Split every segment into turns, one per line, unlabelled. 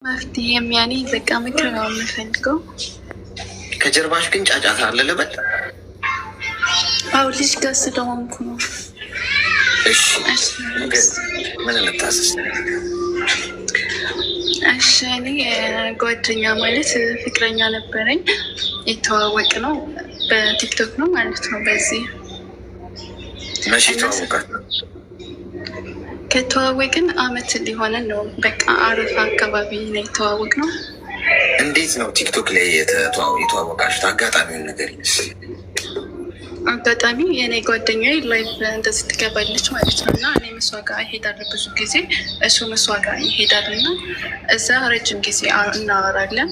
መፍትሄም ያኔ በቃ ምክር ነው የምፈልገው።
ከጀርባሽ ግን ጫጫታ አለ ልበል?
አው ልጅ ጋር ስለሆንኩ ነው።
እሺ ምን ልታስስ?
እሺ እኔ ጓደኛ ማለት ፍቅረኛ ነበረኝ። የተዋወቅ ነው በቲክቶክ ነው ማለት ነው። በዚህ
መቼ ተዋወቃችሁ?
ከተዋወቅን አመት ሊሆነን ነው። በቃ አረፋ አካባቢ ነው የተዋወቅ ነው።
እንዴት ነው ቲክቶክ ላይ የተዋወቃችሁት? አጋጣሚውን ነገር ይመስል።
አጋጣሚ የእኔ ጓደኛ ላይቭ እንደዚህ ትገባለች ማለት ነው። እና እኔ እሷ ጋር ይሄዳል ብዙ ጊዜ፣ እሱም እሷ ጋር ይሄዳል እና እዛ ረጅም ጊዜ እናወራለን።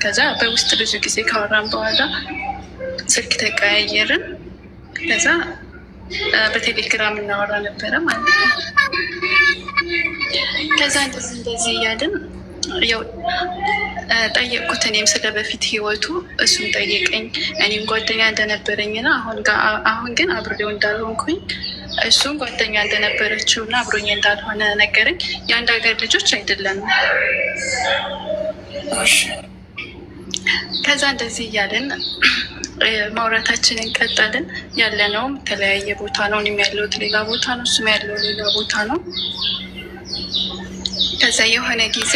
ከዛ በውስጥ ብዙ ጊዜ ካወራን በኋላ ስልክ ተቀያየርን። ከዛ በቴሌግራም እናወራ ነበረ ማለት ነው። ከዛ እንደዚህ እያልን ያው ጠየቅኩት እኔም ስለ በፊት ህይወቱ፣ እሱም ጠየቀኝ። እኔም ጓደኛ እንደነበረኝና አሁን ግን አብሬው እንዳልሆንኩኝ እሱም ጓደኛ እንደነበረችው እና አብሮኝ እንዳልሆነ ነገረኝ። የአንድ ሀገር ልጆች አይደለንም። ከዛ እንደዚህ እያልን ማውራታችንን ቀጠልን። ያለነውም የተለያየ ቦታ ነው። እኔም ያለሁት ሌላ ቦታ ነው፣ እሱም ያለው ሌላ ቦታ ነው። ከዛ የሆነ ጊዜ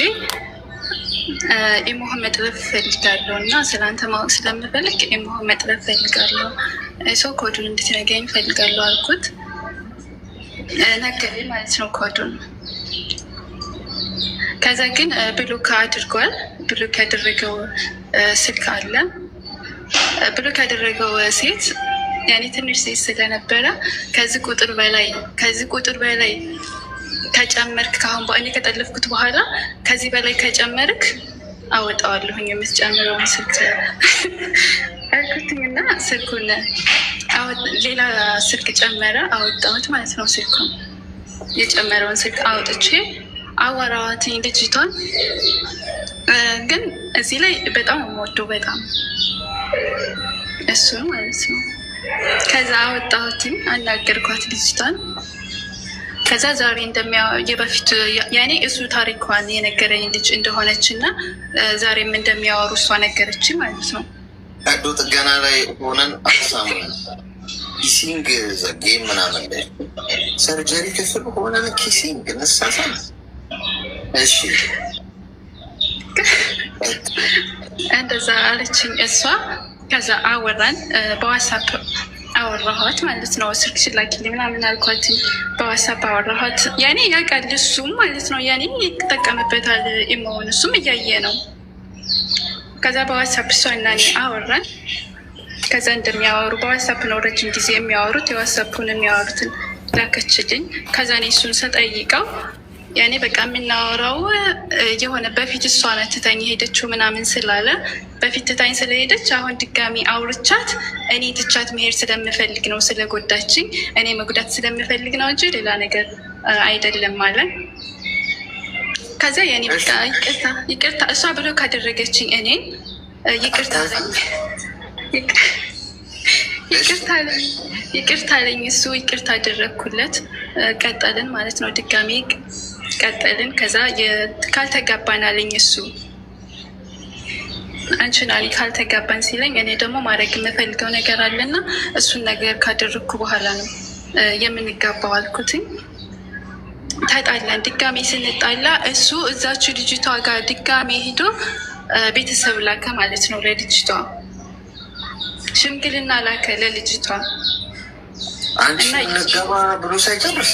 ኢሞህ መጥለፍ ፈልጋለሁ እና ስለአንተ ማወቅ ስለምፈልግ ኢሞህ መጥለፍ ፈልጋለሁ፣ ሰው ኮዱን እንድትነግረኝ ፈልጋለሁ አልኩት። ነገረኝ ማለት ነው ኮዱን። ከዛ ግን ብሎክ አድርጓል። ብሎክ ያደረገው ስልክ አለ። ብሎክ ያደረገው ሴት ያኔ ትንሽ ሴት ስለነበረ ከዚህ ቁጥር በላይ ከጨመርክ ካሁን በእኔ ከጠለፍኩት በኋላ ከዚህ በላይ ከጨመርክ አወጣዋለሁኝ የምትጨምረውን ስልክ አልኩትኝና ስልኩን ሌላ ስልክ ጨመረ። አወጣሁት ማለት ነው። ስልኩን የጨመረውን ስልክ አውጥቼ አወራዋትኝ ልጅቷን። ግን እዚህ ላይ በጣም የምወደው በጣም እሱ ማለት ነው። ከዛ አወጣሁትኝ አናገርኳት ልጅቷን። ከዛ ዛሬ የበፊት ያኔ እሱ ታሪኳን የነገረኝ ልጅ እንደሆነች እና ዛሬም እንደሚያወሩ እሷ ነገረች ማለት ነው።
ቀዶ ጥገና ላይ ሆነን አሳሙ ኪሲንግ ጌም ምናምን ላይ ሰርጀሪ ክፍል ሆነን ኪሲንግ እንሳሳል። እሺ እንደዛ አለችኝ እሷ። ከዛ አወራን በዋትስአፕ አወራኋት ማለት ነው። ስልክ ላኪልኝ ምናምን አልኳት። በዋትስአፕ አወራኋት። ያኔ ያውቃል እሱም ማለት ነው። ያኔ ይጠቀምበታል ኢሞውን፣ እሱም እያየ ነው። ከዛ በዋትስአፕ እሷ እና እኔ አወራን። ከዛ እንደሚያወሩ በዋትስአፕ ነው ረጅም ጊዜ የሚያወሩት። የዋትስአፑን የሚያወሩትን ላከችልኝ። ከዛ እኔ እሱን ስጠይቀው ያኔ በቃ የምናወራው የሆነ በፊት እሷ ናት ትታኝ ሄደችው ምናምን ስላለ በፊት ትታኝ ስለሄደች አሁን ድጋሚ አውርቻት እኔ ትቻት መሄድ ስለምፈልግ ነው፣ ስለጎዳችኝ እኔ መጉዳት ስለምፈልግ ነው እንጂ ሌላ ነገር አይደለም አለ። ከዛ ያኔ በቃ ይቅርታ እሷ ብሎ ካደረገችኝ እኔን ይቅርታ አለኝ። እሱ ይቅርታ አደረግኩለት። ቀጠልን ማለት ነው። ድጋሚ ቀጠልን። ከዛ ካልተጋባን አለኝ እሱ። አንችናሊ ካልተጋባን ሲለኝ እኔ ደግሞ ማድረግ የምፈልገው ነገር አለና እሱን ነገር ካደረግኩ በኋላ ነው የምንጋባው አልኩትኝ። ተጣላን። ድጋሚ ስንጣላ እሱ እዛችሁ ልጅቷ ጋር ድጋሚ ሄዶ ቤተሰብ ላከ ማለት ነው። ለልጅቷ ሽምግልና ላከ ለልጅቷ። እና ገባ ብሎ ሳይጨርስ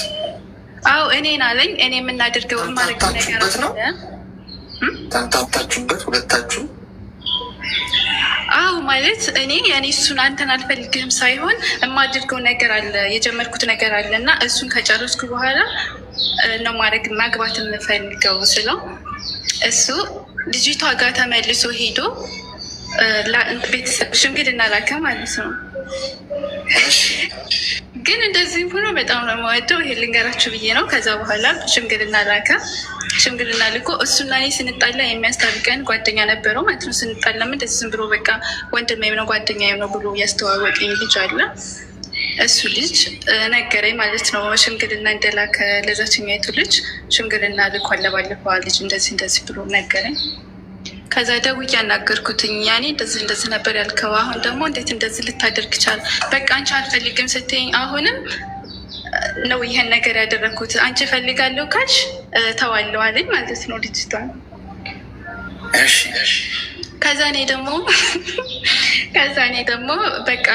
አዎ እኔን አለኝ። እኔ የምናደርገው ማድረግ ነገር አለ።
ተንታታችሁበት ሁለታችሁ?
አዎ ማለት እኔ እሱን አንተን አልፈልግህም ሳይሆን የማደርገው ነገር አለ፣ የጀመርኩት ነገር አለ እና እሱን ከጨረስኩ በኋላ ነው ማግባት የምፈልገው ስለው እሱ ልጅቷ ጋር ተመልሶ ሄዶ ቤተሰብ ሽምግልና ላከ ማለት ነው። ግን እንደዚህም ሆኖ በጣም ነው የማወደው። ይሄ ልንገራችሁ ብዬ ነው። ከዛ በኋላ ሽምግልና ላከ። ሽምግልና ልኮ እሱና እኔ ስንጣላ የሚያስታርቀን ጓደኛ ነበረው ማለት ነው። ስንጣላም እንደዚህ ዝም ብሎ በቃ ወንድሜም ነው ጓደኛዬም ነው ብሎ ያስተዋወቀኝ ልጅ አለ። እሱ ልጅ ነገረኝ ማለት ነው። ሽምግልና እንደላከ ለዛችኛይቱ ልጅ ሽምግልና ልኳል ለባለፈዋ ልጅ እንደዚህ እንደዚህ ብሎ ነገረኝ። ከዛ ደውዬ ያናገርኩትኝ ያኔ እንደዚህ እንደዚህ ነበር ያልከው፣ አሁን ደግሞ እንዴት እንደዚህ ልታደርግ ቻል? በቃ አንቺ አልፈልግም ስትይኝ አሁንም ነው ይሄን ነገር ያደረግኩት። አንቺ እፈልጋለሁ ካልሽ ተዋለው አለኝ ማለት ነው ልጅቷን። ከዛ እኔ ደግሞ በቃ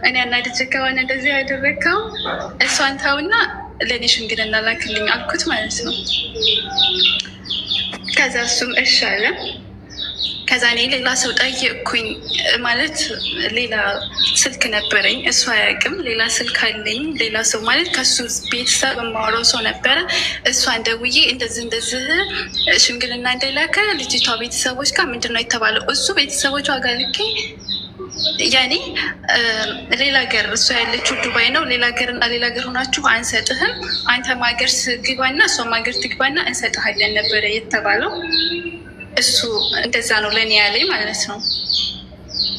እኔ አናድጄ ከሆነ እንደዚህ ያደረግከው እሷን ተውና ለእኔ ሽምግልና ላክልኝ አልኩት ማለት ነው። ከዛ እሱም እሺ አለ። ከዛ እኔ ሌላ ሰው ጠየቅኩኝ ማለት ሌላ ስልክ ነበረኝ፣ እሱ አያውቅም። ሌላ ስልክ አለኝ፣ ሌላ ሰው ማለት ከሱ ቤተሰብ የማወራው ሰው ነበረ። እሷን ደውዬ እንደዚህ ሽምግልና እንደላከ ልጅቷ ቤተሰቦች ጋር ምንድን ነው የተባለው? እሱ ቤተሰቦቿ ጋር ልኬ ያኔ ሌላ ሀገር እሷ ያለችው ዱባይ ነው። ሌላ ሀገር ሆናችሁ አንሰጥህም፣ አንተም ሀገር ግባና እሷም ሀገር ትግባና እንሰጥሃለን ነበረ የተባለው። እሱ እንደዛ ነው ለእኔ ያለኝ ማለት ነው።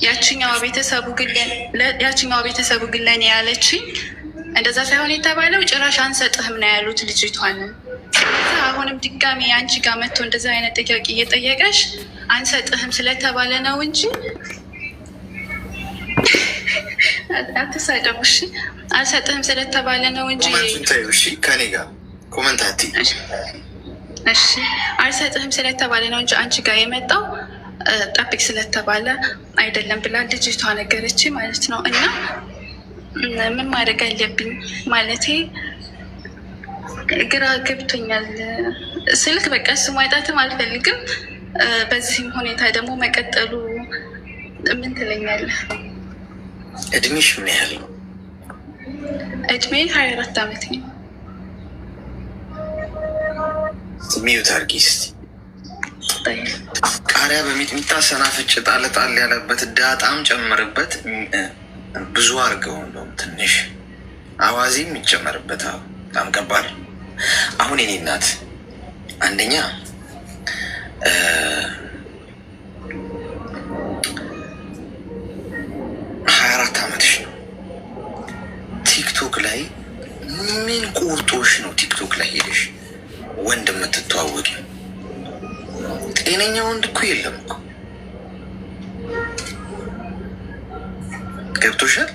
ያችኛዋ ቤተሰቡ ግን ለእኔ ያለችኝ እንደዛ ሳይሆን የተባለው ጭራሽ አንሰጥህም ነው ያሉት ልጅቷንን። አሁንም ድጋሚ አንቺ ጋር መጥቶ እንደዛ አይነት ጥያቄ እየጠየቀሽ አንሰጥህም ስለተባለ ነው እንጂ አትሳደቡ እሺ። አልሰጥህም ስለተባለ ነው እንጂ
ከኔ ጋር ኮመንታቲ
እሺ አልሰጥህም ስለተባለ ነው እንጂ አንቺ ጋር የመጣው ጠብቅ ስለተባለ አይደለም ብላ ልጅቷ ነገረች ማለት ነው። እና ምን ማድረግ አለብኝ ማለቴ ግራ ገብቶኛል። ስልክ በቃ እሱ ማውጣትም አልፈልግም። በዚህም ሁኔታ ደግሞ መቀጠሉ ምን ትለኛለህ?
እድሜሽ ምን ያህል ነው?
እድሜ 24 ዓመት ነው።
ሚዩት አድርጊ እስኪ። ቃሪያ በሚጥሚጣ ሰናፍጭ ጣል ጣል ያለበት ዳጣም ጨምርበት። ብዙ አድርገው እንደውም ትንሽ አዋዜም ይጨመርበት። በጣም ከባድ። አሁን የኔ እናት አንደኛ 24 ዓመትሽ ነው። ቲክቶክ ላይ ምን ቁርጦሽ ነው? ቲክቶክ ላይ ሄደሽ ወንድ የምትተዋወቂ? ጤነኛ ወንድ እኮ የለም እኮ። ገብቶሻል?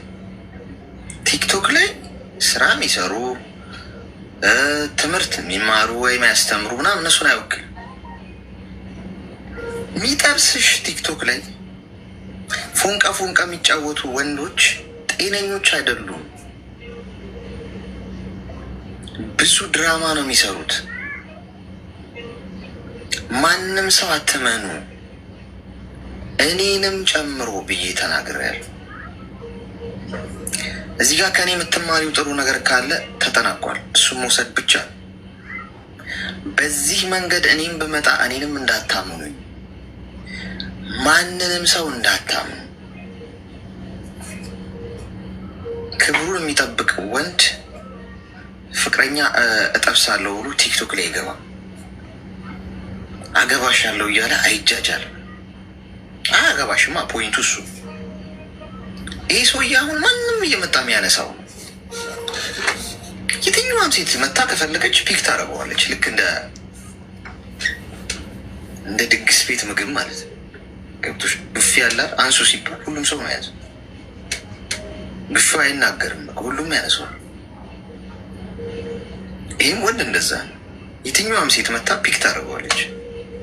ቲክቶክ ላይ ስራ የሚሰሩ ትምህርት የሚማሩ ወይም ያስተምሩ ምናምን እነሱን አይወክልም። የሚጠብስሽ ቲክቶክ ላይ ፎንቃ የሚጫወቱ ወንዶች ጤነኞች አይደሉም። ብዙ ድራማ ነው የሚሰሩት። ማንም ሰው አትመኑ፣ እኔንም ጨምሮ ብዬ ተናግሬያለሁ። እዚህ ጋር ከእኔ የምትማሪው ጥሩ ነገር ካለ ተጠናቋል። እሱም መውሰድ ብቻ። በዚህ መንገድ እኔም ብመጣ እኔንም እንዳታምኑኝ፣ ማንንም ሰው እንዳታምኑ። ክብሩን የሚጠብቅ ወንድ ፍቅረኛ እጠብሳለሁ ብሎ ቲክቶክ ላይ ይገባ አገባሻለሁ እያለ አይጃጃል። አገባሽማ ፖይንቱ እሱ። ይህ ሰውዬ አሁን ማንም እየመጣ የሚያነሳው የትኛዋም ሴት መታ ከፈለገች ፒክ ታደርገዋለች። ልክ እንደ ድግስ ቤት ምግብ ማለት ነው። ገብቶሽ ብፌ ያላል አንሱ ሲባል ሁሉም ሰው ነው ያዘ። ብፌ አይናገርም፣ ሁሉም ያነሰዋል። ይህም ወንድ እንደዛ ነው። የትኛዋም ሴት መታ ፒክ ታደርገዋለች።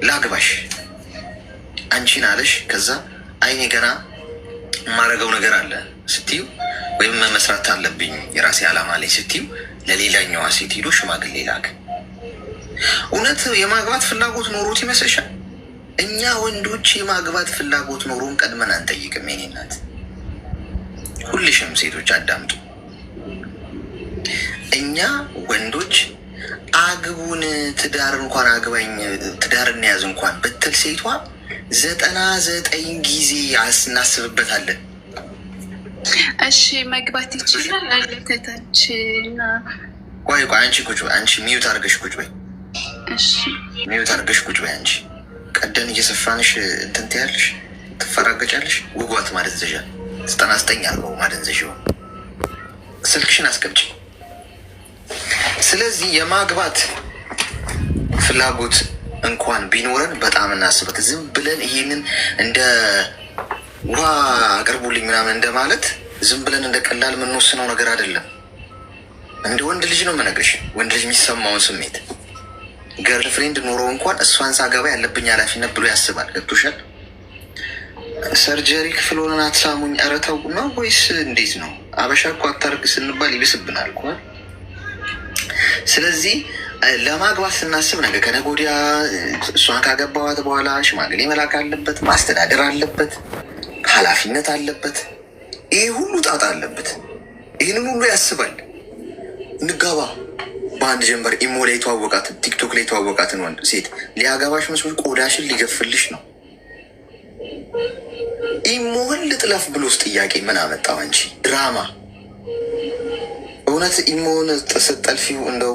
ላግባሽ አንቺን አለሽ። ከዛ አይኔ ገና የማደርገው ነገር አለ ስትዩ ወይም መስራት አለብኝ የራሴ ዓላማ ላይ ስትዩ ለሌላኛዋ ሴት ሄዶ ሽማግሌ ላክ። እውነት የማግባት ፍላጎት ኖሮት ይመስልሻል? እኛ ወንዶች የማግባት ፍላጎት ኖሮን ቀድመን አንጠይቅም። የኔ እናት ሁልሽም ሴቶች አዳምጡ። እኛ ወንዶች አግቡን ትዳር እንኳን አግባኝ ትዳር እንያዝ እንኳን ብትል ሴቷ 99 ጊዜ እናስብበታለን።
እሺ መግባት ይችላል አለከታች እና
ቆይ አንቺ ቁጭ በይ። አንቺ ሚዩት አድርገሽ ቁጭ በይ።
እሺ
ሚዩት አድርገሽ ቁጭ በይ። አንቺ ቀደን እየሰፋንሽ እንትን ትያለሽ፣ ትፈራገጫለሽ። ውጓት ማለት ዘዣል 99 አርገው ማለት ዘዣው ስልክሽን አስቀምጪ። ስለዚህ የማግባት ፍላጎት እንኳን ቢኖረን በጣም እናስበት። ዝም ብለን ይህንን እንደ ውሃ አቅርቡልኝ ምናምን እንደማለት ዝም ብለን እንደ ቀላል የምንወስነው ነገር አይደለም። እንደ ወንድ ልጅ ነው የምነግርሽ። ወንድ ልጅ የሚሰማውን ስሜት ገርል ፍሬንድ ኖሮ እንኳን እሷን ሳገባ ያለብኝ ኃላፊነት ብሎ ያስባል። ገብቶሻል? ሰርጀሪ ክፍል ሆነን አትሳሙኝ። ኧረ ተው ነው ወይስ እንዴት ነው? አበሻ እኮ አታርግ ስንባል ይብስብናል እኮ። ስለዚህ ለማግባት ስናስብ ነገ ከነገ ወዲያ እሷን ካገባዋት በኋላ ሽማግሌ መላክ አለበት፣ ማስተዳደር አለበት፣ ኃላፊነት አለበት፣ ይህ ሁሉ ጣጣ አለበት። ይህንን ሁሉ ያስባል። እንጋባ በአንድ ጀንበር ኢሞ ላይ የተዋወቃትን ቲክቶክ ላይ የተዋወቃትን ወንድ ሴት ሊያገባሽ መስሎሽ ቆዳሽን ሊገፍልሽ ነው። ኢሞህን ልጥለፍ ብሎስ ጥያቄ ምን አመጣው? አንቺ ድራማ። እውነት ኢሞን ስትጠልፊው እንደው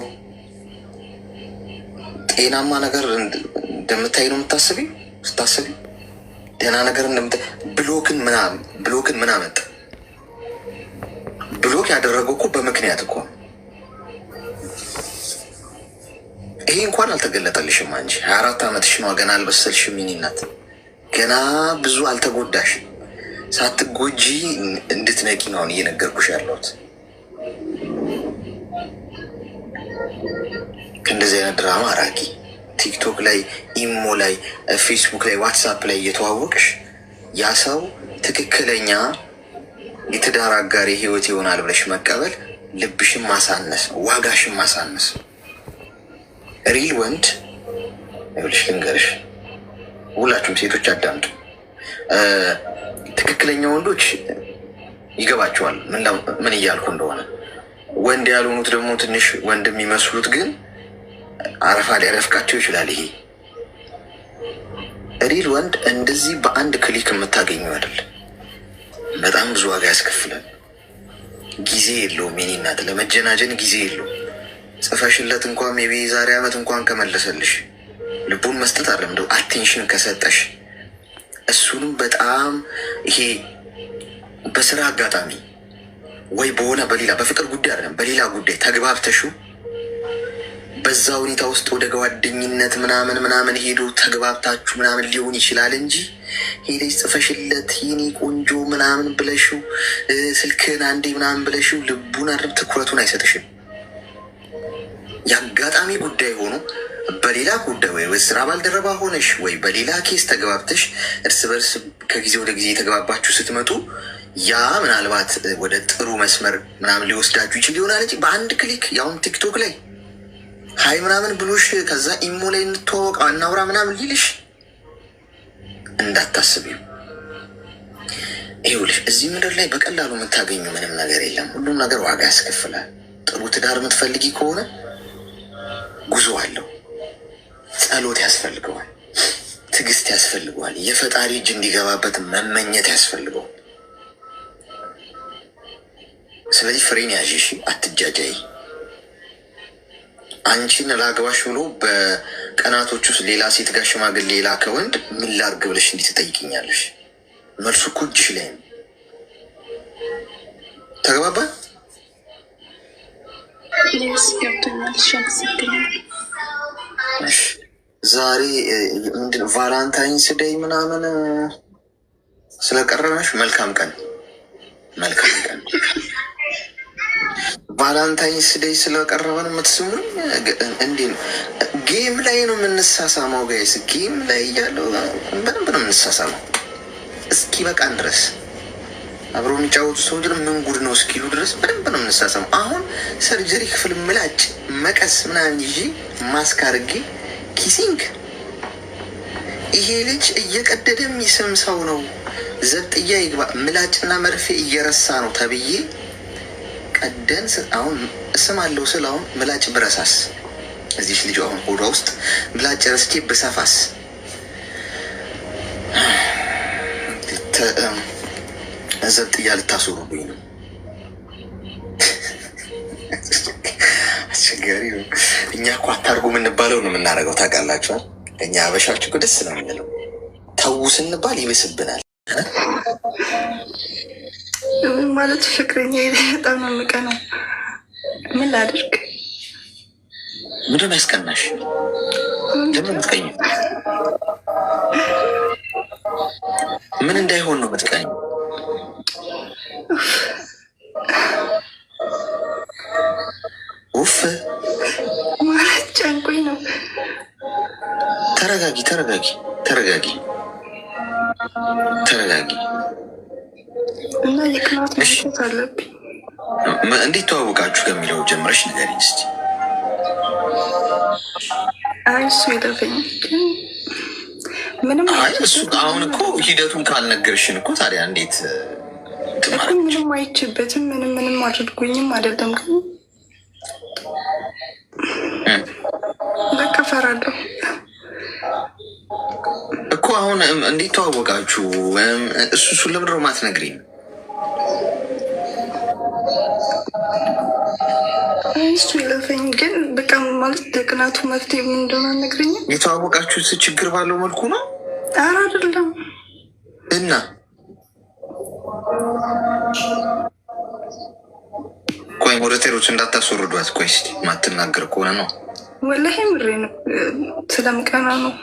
ጤናማ ነገር እንደምታይ ነው የምታስቢው? ስታስቢ ደህና ነገር ብሎክን ምን አመጣ? ብሎክ ያደረገው እኮ በምክንያት እኮ። ይሄ እንኳን አልተገለጠልሽም። አንቺ 24 ዓመትሽ ነው፣ ገና አልበሰልሽም። የእኔ እናት ገና ብዙ አልተጎዳሽ። ሳትጎጂ እንድትነቂ ነው አሁን እየነገርኩሽ ያለሁት። ከእንደዚህ አይነት ድራማ አራቂ። ቲክቶክ ላይ፣ ኢሞ ላይ፣ ፌስቡክ ላይ፣ ዋትሳፕ ላይ እየተዋወቅሽ ያ ሰው ትክክለኛ የትዳር አጋሪ ህይወት ይሆናል ብለሽ መቀበል ልብሽን ማሳነስ፣ ዋጋሽን ማሳነስ። ሪል ወንድ ይኸውልሽ ልንገርሽ፣ ሁላችሁም ሴቶች አዳምጡ። ትክክለኛ ወንዶች ይገባቸዋል ምን እያልኩ እንደሆነ። ወንድ ያልሆኑት ደግሞ ትንሽ ወንድ የሚመስሉት ግን አረፋ ሊያረፍቃቸው ይችላል። ይሄ ሪል ወንድ እንደዚህ በአንድ ክሊክ የምታገኘው አይደል። በጣም ብዙ ዋጋ ያስከፍላል። ጊዜ የለውም የኔ እናት፣ ለመጀናጀን ጊዜ የለውም። ጽፈሽለት እንኳን ሜቢ ዛሬ ዓመት እንኳን ከመለሰልሽ ልቡን መስጠት አለም እንደው አቴንሽን ከሰጠሽ እሱንም በጣም ይሄ በስራ አጋጣሚ ወይ በሆነ በሌላ በፍቅር ጉዳይ አይደለም በሌላ ጉዳይ ተግባብተሹ በዛ ሁኔታ ውስጥ ወደ ጓደኝነት ምናምን ሄዶ ተግባብታችሁ ምናምን ሊሆን ይችላል እንጂ ሄደሽ ጽፈሽለት የኔ ቆንጆ ምናምን ብለሽው ስልክን አንዴ ምናምን ብለሽው ልቡን አድርብ ትኩረቱን አይሰጥሽም። የአጋጣሚ ጉዳይ ሆኖ በሌላ ጉዳይ ወይ ስራ ባልደረባ ሆነሽ ወይ በሌላ ኬስ ተግባብተሽ እርስ በርስ ከጊዜ ወደ ጊዜ የተግባባችሁ ስትመጡ ያ ምናልባት ወደ ጥሩ መስመር ምናምን ሊወስዳችሁ ይችል ይሆናል እንጂ በአንድ ክሊክ ያሁን ቲክቶክ ላይ ሀይ ምናምን ብሎሽ ከዛ ኢሞ ላይ እንተዋወቅ አናውራ ምናምን ሊልሽ እንዳታስቢው። ይኸውልሽ እዚህ ምድር ላይ በቀላሉ የምታገኙ ምንም ነገር የለም። ሁሉም ነገር ዋጋ ያስከፍላል። ጥሩ ትዳር የምትፈልጊ ከሆነ ጉዞ አለው። ጸሎት ያስፈልገዋል፣ ትዕግስት ያስፈልገዋል፣ የፈጣሪ እጅ እንዲገባበት መመኘት ያስፈልገዋል። ስለዚህ ፍሬን ያዥ፣ አትጃጃይ። አንቺን ላግባሽ ብሎ በቀናቶች ውስጥ ሌላ ሴት ጋር ሽማግሌ ላከ ወንድ ምን ላድርግ ብለሽ እንዲህ ትጠይቅኛለሽ? መልሱ እኮ እጅሽ ላይ ነው። ተግባባን? ዛሬ ምንድን ቫላንታይንስ ዴይ ምናምን ስለቀረበሽ መልካም ቀን ቫላንታይንስ ዴይ ስለቀረበን የምትስሙኝ እንዴ ነው? ጌም ላይ ነው የምንሳሳመው ጋይስ። ጌም ላይ እያለው በደንብ ነው የምንሳሳመው እስኪ በቃን ድረስ አብሮ የሚጫወቱ ሰዎች ምን ጉድ ነው እስኪሉ ድረስ በደንብ ነው የምንሳሳመው። አሁን ሰርጀሪ ክፍል ምላጭ መቀስ ምናምን ይዤ ማስክ አድርጌ ኪሲንግ። ይሄ ልጅ እየቀደደ የሚስም ሰው ነው፣ ዘብጥያ ይግባ፣ ምላጭና መርፌ እየረሳ ነው ተብዬ ቀደን አሁን እስም አለው ስል አሁን ምላጭ ብረሳስ እዚች ልጅ አሁን ሆዷ ውስጥ ምላጭ ረስቼ ብሰፋስ ዘብጥያ ልታስወሩብኝ ነው። አስቸጋሪ ነው። እኛ እኮ አታርጉ የምንባለው ነው የምናደርገው። ታውቃላችኋል። እኛ አበሻዎች እኮ ደስ ነው የምንለው። ተዉ ስንባል ይብስብናል።
ማለት ፍቅረኛ በጣም ነው የምቀናው። ምን ላድርግ?
ምንድን ነው ያስቀናሽ? ለምን የምትቀኝ? ምን እንዳይሆን ነው የምትቀኝ? ውፍ
ማለት ጨንቆኝ ነው።
ተረጋጊ፣ ተረጋጊ፣ ተረጋጊ፣ ተረጋጊ።
እና የቅናት መሸት አለብኝ።
እንዴት ተዋወቃችሁ ከሚለው ጀምረሽ ንገሪኝ እስኪ።
አይ እሱ ይለፈኝ ምንም
እሱ አሁን እኮ ሂደቱን ካልነገርሽን እኮ ታዲያ እንዴት
ምንም አይችበትም። ምንም አድርጎኝም አይደለም፣ ግን በቃ ፈራለሁ
እኮ። አሁን እንዴት ተዋወቃችሁ? እሱን ለምንድን ነው የማትነግሪኝ?
እሱ ይለፈኝ፣ ግን በቃ ማለት ለቅናቱ መፍትሄ ምን እንደሆነ አልነግረኝም።
የተዋወቃችሁት ችግር ባለው መልኩ ነው?
ኧረ አይደለም።
እና ቆይ ሞዴሬተሮች እንዳታስወርዷት። ቆይ እስኪ ማትናገር ከሆነ ነው
ወላሂ ምሬ ነው፣ ስለምቀና ነው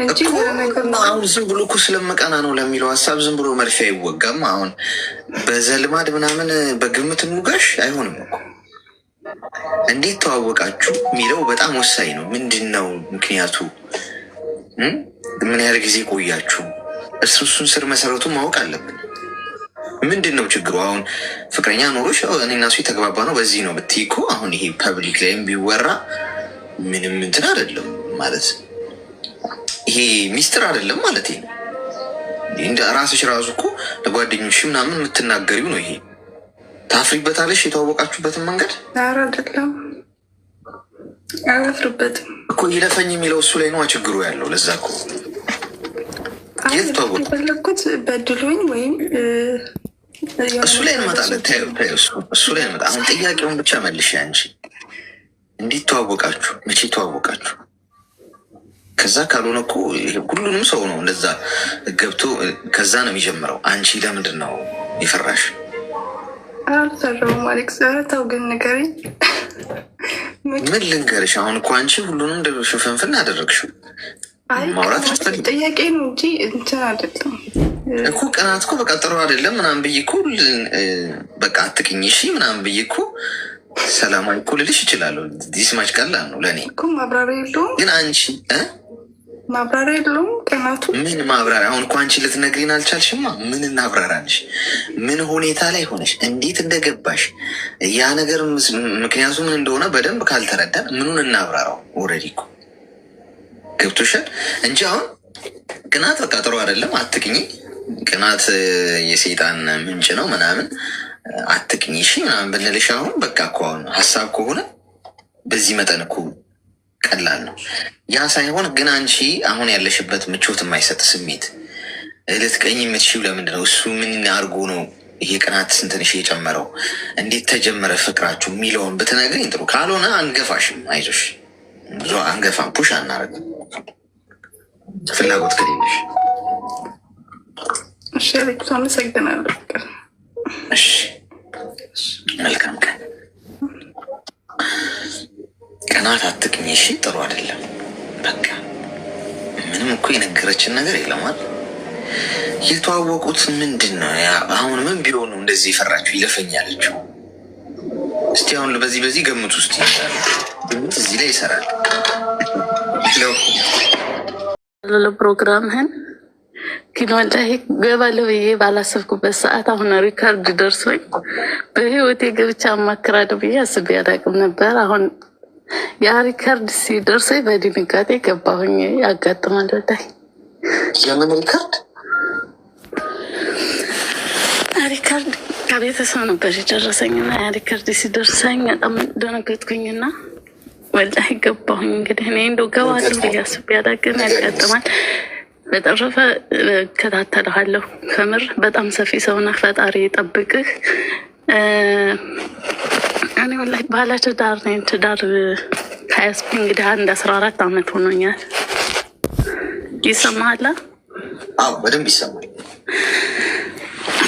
እንጂ ነገር ነው።
አሁን ዝም ብሎ እኮ ስለምቀና ነው ለሚለው ሀሳብ ዝም ብሎ መርፌ አይወጋም። አሁን በዘልማድ ምናምን በግምት ሙጋሽ አይሆንም እኮ። እንዴት ተዋወቃችሁ የሚለው በጣም ወሳኝ ነው። ምንድን ነው ምክንያቱ? ምን ያህል ጊዜ ቆያችሁ? እሱን ስር መሰረቱን ማወቅ አለብን። ምንድን ነው ችግሩ? አሁን ፍቅረኛ ኖሮች እኔና እሱ የተግባባ ነው በዚህ ነው ብትይ እኮ አሁን ይሄ ፐብሊክ ላይም ቢወራ ምንም እንትን አይደለም ማለት ይሄ ሚስጥር አይደለም ማለት ነው። እንደ ራስሽ ራሱ እኮ ለጓደኞች ምናምን የምትናገሪው ነው። ይሄ ታፍሪበታለሽ? የተዋወቃችሁበትን መንገድ
ኧረ አይደለም አላፍርበትም
እኮ። ይለፈኝ የሚለው እሱ ላይ ነዋ ችግሩ ያለው። ለዛ እኮ
የፈለግኩት በድሎኝ ወይም
እሱ ላይ እንመጣለን። እሱ ላይ እንመጣ። አሁን ጥያቄውን ብቻ መልሽ አንቺ። እንዴት ተዋወቃችሁ? መቼ ተዋወቃችሁ? ከዛ ካልሆነ እኮ ሁሉንም ሰው ነው እንደዛ ገብቶ ከዛ ነው የሚጀምረው። አንቺ ለምንድን ነው የፈራሽ?
አልሰራውም አሌክስ። ኧረ ተው ግን ንገረኝ።
ምን ልንገርሽ? አሁን እኮ አንቺ ሁሉንም እንደ ሽፍንፍን አደረግሽው። ማውራት
ጥያቄ ነው እንጂ እንትን አይደለም
እኮ። ቀናት እኮ በቃ ጥሩ አይደለም ምናምን ብዬ እኮ በቃ አትቅኝ እሺ ምናምን ብዬ እኮ ሰላማዊ እኮ ልልሽ ይችላለሁ። ዲስማች ቀላል ነው ለእኔ
እኮ። ማብራሪያ የለውም
ግን አንቺ
ማብራሪያ የለውም ቀናቱ።
ምን ማብራሪያ? አሁን እኮ አንቺ ልትነግሪን አልቻልሽማ። ምን እናብራራልሽ? ምን ሁኔታ ላይ ሆነሽ እንዴት እንደገባሽ ያ ነገር ምክንያቱ ምን እንደሆነ በደንብ ካልተረዳን ምኑን እናብራራው? ኦልሬዲ እኮ ገብቶሻል እንጂ አሁን ቅናት በቃ ጥሩ አይደለም አትቅኝ፣ ቅናት የሰይጣን ምንጭ ነው ምናምን አትቅኝ እሺ ምናምን ብንልሽ አሁን በቃ እኮ አሁን ሀሳብ ከሆነ በዚህ መጠን እኮ ቀላል ነው። ያ ሳይሆን ግን አንቺ አሁን ያለሽበት ምቾት የማይሰጥ ስሜት ልትቀኝ የምትችይው ለምንድን ነው? እሱ ምን አድርጎ ነው ይሄ ቅናት ስንትንሽ የጨመረው? እንዴት ተጀመረ ፍቅራችሁ የሚለውን ብትነግሪኝ ጥሩ። ካልሆነ አንገፋሽም፣ አይዞሽ፣ ብዙ አንገፋም፣ ፑሽ አናረግም ፍላጎት ከሌለሽ።
እሺ አሌክስ አመሰግናለሁ።
እሺ መልካም ቀን። ቅናት አትቅኝ እሺ፣ ጥሩ አይደለም። በቃ ምንም እኮ የነገረችን ነገር የለም አይደል? የተዋወቁት ምንድን ነው? አሁን ምን ቢሆን ነው እንደዚህ የፈራችሁ ይለፈኛለችው? እስቲ አሁን በዚህ ገምት ውስጥ ይይዛል። ግምት እዚህ ላይ ይሰራል።
ፕሮግራምህን ግን ወላሂ ገባለሁ ብዬ ባላሰብኩበት ሰዓት አሁን ሪካርድ ደርሶኝ በህይወቴ ገብቻ አማክራለሁ ብዬ አስቤ አላውቅም ነበር። አሁን ያ ሪካርድ ሲደርሰኝ በድንጋጤ ገባሁኝ። ያጋጥማል ወላሂ።
የምን ሪካርድ?
ሪካርድ ከቤተሰብ ነበር የደረሰኝና ያ ሪካርድ ሲደርሰኝ በጣም ደነገጥኩኝና ወላሂ ገባሁኝ። እንግዲህ እኔ እንደው ገባለሁ ብዬ አስቤ አላውቅም። ያጋጥማል። በተረፈ እከታተልሃለሁ። ከምር በጣም ሰፊ ሰው ነህ። ፈጣሪ ይጠብቅህ። እኔ ወላሂ ባለ ትዳር ነኝ። ትዳር ከያዝኩ እንግዲህ 14 ዓመት ሆኖኛል። ይሰማሃል?
አዎ በደንብ ይሰማል።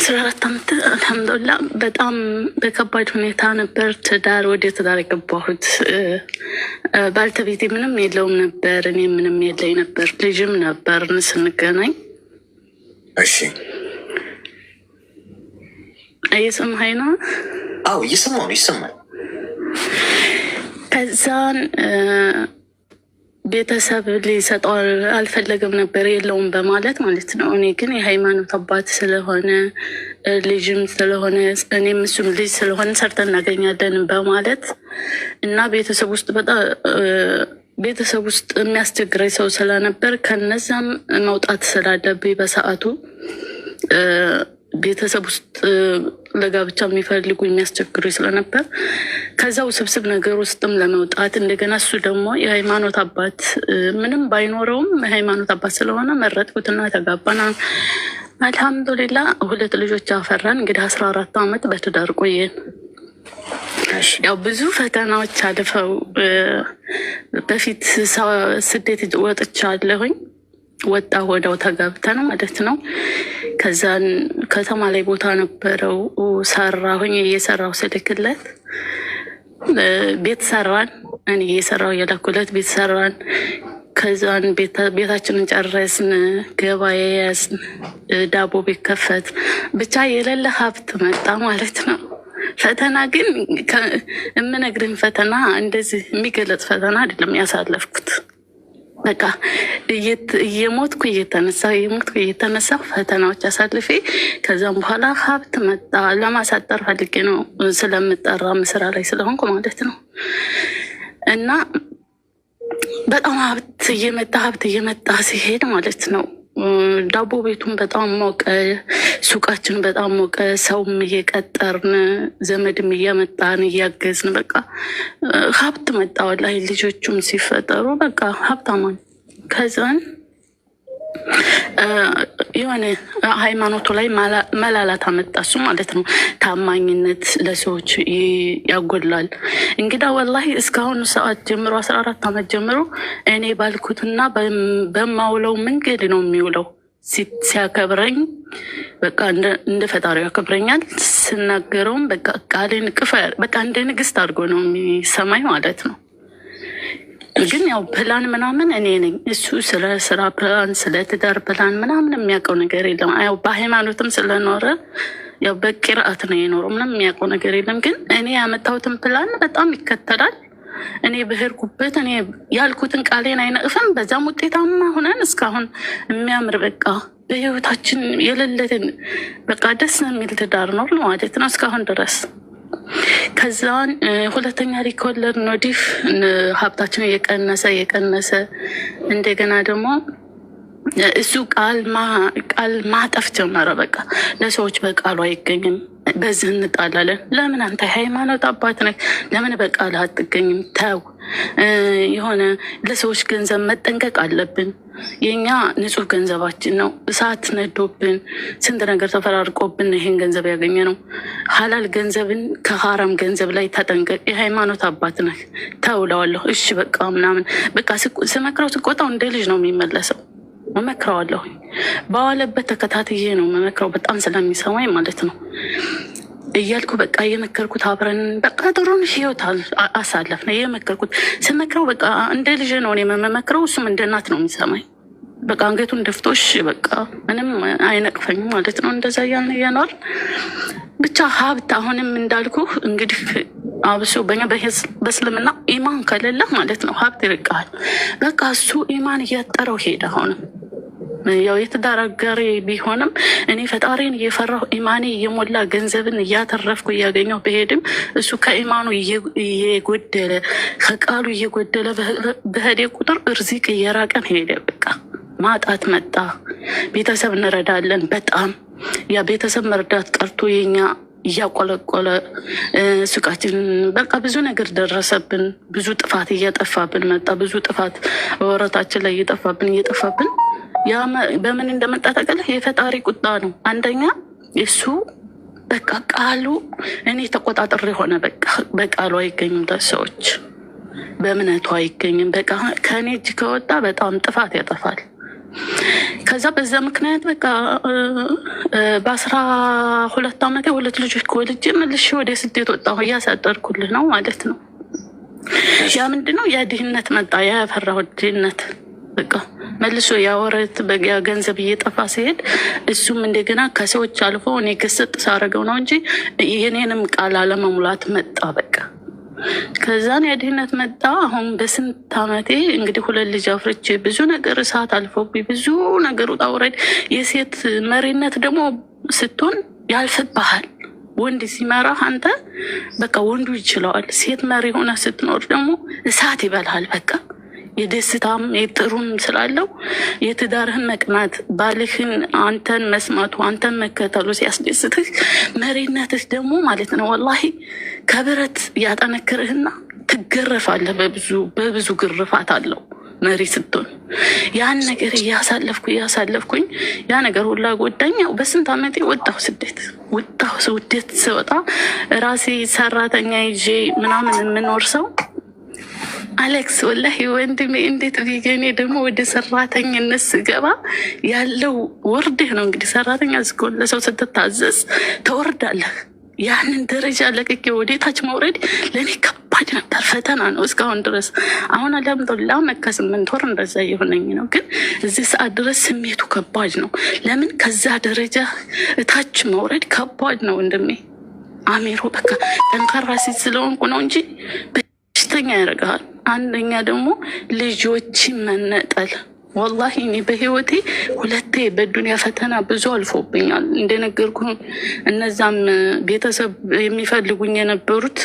14 ዓመት አልሐምዱሊላህ በጣም በከባድ ሁኔታ ነበር ወደ ትዳር የገባሁት። ባልተቤቴ ምንም የለውም ነበር፣ እኔ ምንም የለኝ ነበር። ልጅም ነበር ስንገናኝ።
እሺ
እየሰማኸኝ ነው?
አዎ እየሰማሁ ነው፣ ይሰማል።
ከዛን ቤተሰብ ሊሰጠው አልፈለግም ነበር፣ የለውም በማለት ማለት ነው። እኔ ግን የሃይማኖት አባት ስለሆነ ልጅም ስለሆነ እኔም እሱም ልጅ ስለሆነ ሰርተን እናገኛለን በማለት እና ቤተሰብ ውስጥ የሚያስቸግረኝ ሰው ስለነበር ከነዛም መውጣት ስላለብኝ በሰዓቱ ቤተሰብ ውስጥ ለጋብቻ የሚፈልጉ የሚያስቸግሩ ስለነበር ከዛ ውስብስብ ነገር ውስጥም ለመውጣት እንደገና እሱ ደግሞ የሃይማኖት አባት ምንም ባይኖረውም የሃይማኖት አባት ስለሆነ መረጥኩትና ተጋባና አልሐምዱሊላ 2 ልጆች አፈራን። እንግዲህ 14 ዓመት በትዳር ቆየን። ያው ብዙ ፈተናዎች አልፈው በፊት ስደት ወጥቻለሁኝ። ወጣ ወዳው ተጋብተን ማለት ነው። ከዛን ከተማ ላይ ቦታ ነበረው ሰራሁኝ። እየሰራሁ ስልክለት ቤት ሰራን። እኔ እየሰራሁ የላኩለት ቤት ሰራን። ከዛን ቤታችንን ጨረስን፣ ገበያ ያዝን፣ ዳቦ ቤት ከፈት። ብቻ የሌለ ሀብት መጣ ማለት ነው። ፈተና ግን የምነግርህን ፈተና እንደዚህ የሚገለጽ ፈተና አይደለም ያሳለፍኩት። በቃ እየሞትኩ እየተነሳሁ ፈተናዎች አሳልፌ ከዛም በኋላ ሀብት መጣ። ለማሳጠር ፈልጌ ነው ስለምጠራ ስራ ላይ ስለሆንኩ ማለት ነው። እና በጣም ሀብት እየመጣ ሲሄድ ማለት ነው ዳቦ ቤቱን በጣም ሞቀ፣ ሱቃችን በጣም ሞቀ። ሰውም እየቀጠርን ዘመድም እያመጣን እያገዝን በቃ ሀብት መጣ። ወላሂ ልጆቹም ሲፈጠሩ በቃ ሀብታማን። ከዛን የሆነ ሃይማኖቱ ላይ መላላት አመጣ እሱ ማለት ነው። ታማኝነት ለሰዎች ያጎላል። እንግዳ ወላሂ እስካሁኑ ሰዓት ጀምሮ 14 ዓመት ጀምሮ እኔ ባልኩትና በማውለው መንገድ ነው የሚውለው። ሲያከብረኝ በቃ እንደ ፈጣሪ ያከብረኛል። ስናገረውም በቃ ቃሌን በቃ እንደ ንግስት አድርጎ ነው የሚሰማኝ ማለት ነው። ግን ያው ፕላን ምናምን እኔ ነኝ። እሱ ስለ ስራ ፕላን፣ ስለ ትዳር ፕላን ምናምን የሚያውቀው ነገር የለም። ያው በሃይማኖትም ስለኖረ ያው በቂርአት ነው የኖረው። ምንም የሚያውቀው ነገር የለም። ግን እኔ ያመጣሁትን ፕላን በጣም ይከተላል። እኔ ብሄርኩበት እኔ ያልኩትን ቃሌን አይነቅፍም። በዛም ውጤታማ ሆነን እስካሁን የሚያምር በቃ በህይወታችን የሌለትን በቃ ደስ የሚል ትዳር ኖር ማለት ነው እስካሁን ድረስ። ከዛን ሁለተኛ ሪኮለር ኖዲፍ ሀብታችን እየቀነሰ እንደገና ደግሞ እሱ ቃል ማጠፍ ጀመረ። በቃ ለሰዎች በቃሉ አይገኝም። በዚህ እንጣላለን። ለምን አንተ ሃይማኖት አባት ነህ? ለምን በቃል አትገኝም? ተው። የሆነ ለሰዎች ገንዘብ መጠንቀቅ አለብን። የኛ ንጹህ ገንዘባችን ነው። እሳት ነዶብን ስንት ነገር ተፈራርቆብን ይሄን ገንዘብ ያገኘ ነው። ሀላል ገንዘብን ከሀራም ገንዘብ ላይ ተጠንቀቅ። የሃይማኖት አባት ነህ። ተው እለዋለሁ። እሺ በቃ ምናምን በቃ ስመክረው ስቆጣው እንደ ልጅ ነው የሚመለሰው። መመክረዋለሁ። በዋለበት ተከታትዬ ነው መመክረው፣ በጣም ስለሚሰማኝ ማለት ነው እያልኩ በቃ የመከርኩት አብረን በቃ ጥሩን ህይወት አሳለፍን። የመከርኩት ስመክረው በቃ እንደ ልጅ ነው እኔ የምመክረው፣ እሱም እንደ እናት ነው የሚሰማኝ። በቃ አንገቱን ደፍቶሽ በቃ ምንም አይነቅፈኝም ማለት ነው። እንደዛ እያልን እየኖር ብቻ ሀብት አሁንም እንዳልኩ እንግዲህ አብሶ በኛ በእስልምና ኢማን ከሌለ ማለት ነው ሀብት ይርቃል። በቃ እሱ ኢማን እያጠረው ሄደ። አሁንም ያው የትዳር አጋሪ ቢሆንም እኔ ፈጣሪን እየፈራሁ ኢማኔ እየሞላ ገንዘብን እያተረፍኩ እያገኘሁ በሄድም እሱ ከኢማኑ እየጎደለ ከቃሉ እየጎደለ በሄደ ቁጥር እርዚቅ እየራቀን ሄደ። በቃ ማጣት መጣ። ቤተሰብ እንረዳለን በጣም ያ ቤተሰብ መርዳት ቀርቶ የኛ እያቆለቆለ ሱቃችን በቃ ብዙ ነገር ደረሰብን። ብዙ ጥፋት እየጠፋብን መጣ። ብዙ ጥፋት ወረታችን ላይ እየጠፋብን ያ በምን እንደመጣ ታውቃለህ? የፈጣሪ ቁጣ ነው። አንደኛ እሱ በቃ ቃሉ እኔ ተቆጣጥሬ ሆነ በቃ በቃሉ አይገኝም። ሰዎች በእምነቱ አይገኝም። በቃ ከእኔ እጅ ከወጣ በጣም ጥፋት ያጠፋል።
ከዛ በዛ ምክንያት በቃ በ12 ዓመቴ 2 ልጆች ወልጄ መልሼ ወደ ስደት ወጣሁ። እያሳጠርኩልህ ነው ማለት ነው። ያ ምንድነው? ያ ድህነት መጣ። ያ ያፈራሁት ድህነት በቃ መልሶ ያወረት በያ ገንዘብ እየጠፋ ሲሄድ እሱም እንደገና ከሰዎች አልፎ እኔ ክስጥ ሳረገው ነው እንጂ የኔንም ቃል አለመሙላት መጣ በቃ። ከዛን የድህነት መጣ። አሁን በስንት ዓመቴ እንግዲህ 2 ልጅ አፍርቼ ብዙ ነገር እሳት አልፎብኝ ብዙ ነገር ውጣ ውረድ። የሴት መሪነት ደግሞ ስትሆን ያልፍብሃል። ወንድ ሲመራህ አንተ በቃ ወንዱ ይችለዋል። ሴት መሪ ሆነ ስትኖር ደግሞ እሳት ይበልሃል በቃ። የደስታም የጥሩም ስላለው የትዳርህን መቅናት ባልህን አንተን መስማቱ አንተን መከተሉ ሲያስደስትህ፣ መሪነትህ ደግሞ ማለት ነው ወላሂ ከብረት ያጠነክርህና ትገረፋለህ። በብዙ ግርፋት አለው መሪ ስትሆን። ያን ነገር እያሳለፍኩኝ ያ ነገር ሁላ ጎዳኝ። ያው በስንት ዓመቴ ወጣሁ ስደት ስወጣ ራሴ ሰራተኛ ይዤ ምናምን የምኖር ሰው አሌክስ ወላሂ ወንድሜ እንዴት ቢገኔ ደግሞ ወደ ሰራተኝነት ስገባ ያለው ውርድህ ነው እንግዲህ። ሰራተኛ እስከሆነ ለሰው ስትታዘዝ ተወርዳለህ። ያንን ደረጃ ለቅቄ ወደታች መውረድ ለእኔ ከባድ ነበር፣ ፈተና ነው እስካሁን ድረስ። አሁን አልሐምዱሊላህ መካ 8 ወር እንደዛ የሆነኝ ነው። ግን እዚህ ሰዓት ድረስ ስሜቱ ከባድ ነው። ለምን ከዛ ደረጃ እታች መውረድ ከባድ ነው ወንድሜ። አሚሮ በቃ ጠንካራ ሴት ስለሆንኩ ነው እንጂ በሽተኛ ያደርግሃል። አንደኛ ደግሞ ልጆችን መነጠል ወላሂ እኔ በህይወቴ 2 በዱንያ ፈተና ብዙ አልፎብኛል። እንደነገርኩ እነዛም ቤተሰብ የሚፈልጉኝ የነበሩት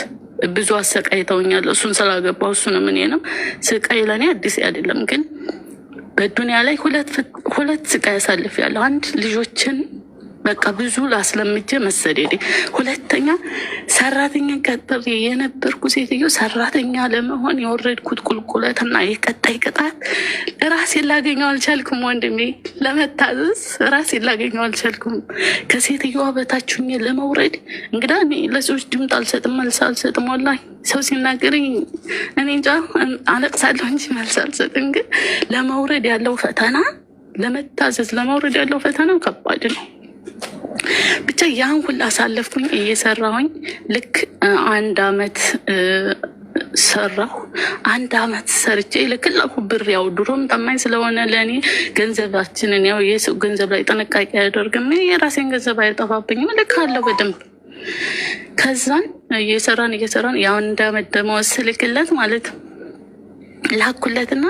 ብዙ አሰቃይተውኛል። እሱን ስላገባው እሱንም እኔንም ስቃይ ለእኔ አዲስ አይደለም። ግን በዱንያ ላይ 2 ስቃይ ያሳልፊያለሁ። አንድ ልጆችን በቃ ብዙ ላስለምጄ መሰደዴ፣ 2ኛ ሰራተኛ ቀጥሬ የነበርኩ ሴትዮ ሰራተኛ ለመሆን የወረድኩት ቁልቁለትና የቀጣይ ቅጣት ራሴን ላገኘው አልቻልኩም ወንድሜ። ለመታዘዝ ራሴን ላገኘው አልቻልኩም። ከሴትዮዋ በታች ሆኜ ለመውረድ እንግዳ እኔ ለሰዎች ድምፅ አልሰጥም፣ መልስ አልሰጥም። ወላሂ ሰው ሲናገረኝ እኔ እንጃ አለቅሳለሁ እንጂ መልስ አልሰጥም። ግን ለመውረድ ያለው ፈተና፣ ለመታዘዝ ለመውረድ ያለው ፈተና ከባድ ነው። ብቻ ያን ሁሉ አሳለፍኩኝ እየሰራሁኝ። ልክ 1 ዓመት ሰራሁ። 1 ዓመት ሰርቼ ልክላኩ ብር ያው ድሮም ጠማኝ ስለሆነ ለእኔ ገንዘባችንን ያው የሰው ገንዘብ ላይ ጥንቃቄ አያደርግም። የራሴን ገንዘብ አይጠፋብኝም፣ ልክ አለው በደንብ። ከዛን እየሰራን ያው 1 ዓመት ደግሞ ስልክለት ማለት ላኩለትና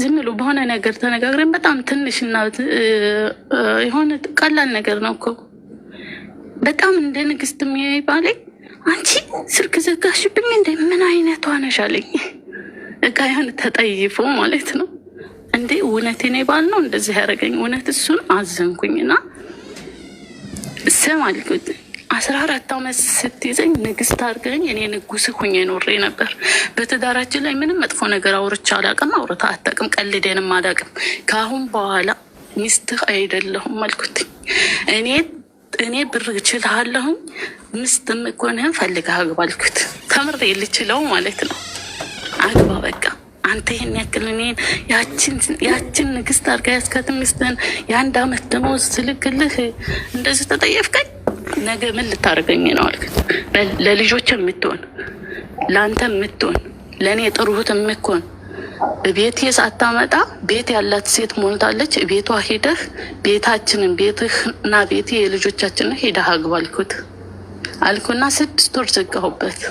ዝም ብሎ በሆነ ነገር ተነጋግረን በጣም ትንሽና የሆነ ቀላል ነገር ነው እኮ በጣም እንደ ንግስት የሚያይ ባለኝ፣ አንቺ ስልክ ዘጋሽብኝ እንደ ምን አይነቷ ነሽ አለኝ። እቃ የሆነ ተጠይፎ ማለት ነው እንዴ እውነት እኔ ባል ነው እንደዚህ ያደረገኝ። እውነት እሱን አዘንኩኝና ስም አልኩት 14 ዓመት ስትይዘኝ ንግስት አድርገኝ እኔ ንጉስ ሁኜ ኖሬ ነበር። በትዳራችን ላይ ምንም መጥፎ ነገር አውርቻ አላውቅም፣ አውርታ አታውቅም፣ ቀልዴንም አላውቅም። ከአሁን በኋላ ሚስትህ አይደለሁም አልኩት። እኔ ብር እችልሃለሁኝ፣ ሚስትም እኮንህን ፈልገህ አግባ አልኩት። ተምሬ ልችለው ማለት ነው። አግባ በቃ አንተ ይህን ያክል እኔን ያችን ንግስት አድርጋ ያስካትን ሚስትህን የ1 ዓመት ደመወዝ ስልክልህ እንደዚህ ተጠየፍከኝ፣ ነገ ምን ልታደርገኝ ነው አልኩት። ለልጆች የምትሆን ለአንተ የምትሆን ለእኔ ጥሩህት የምትሆን ቤት ሳታመጣ ቤት ያላት ሴት ሞልታለች። ቤቷ ሄደህ ቤታችንን ቤትህና ቤቴ የልጆቻችንን ሄደህ አግባ አልኩና 6 ወር ዘጋሁበት።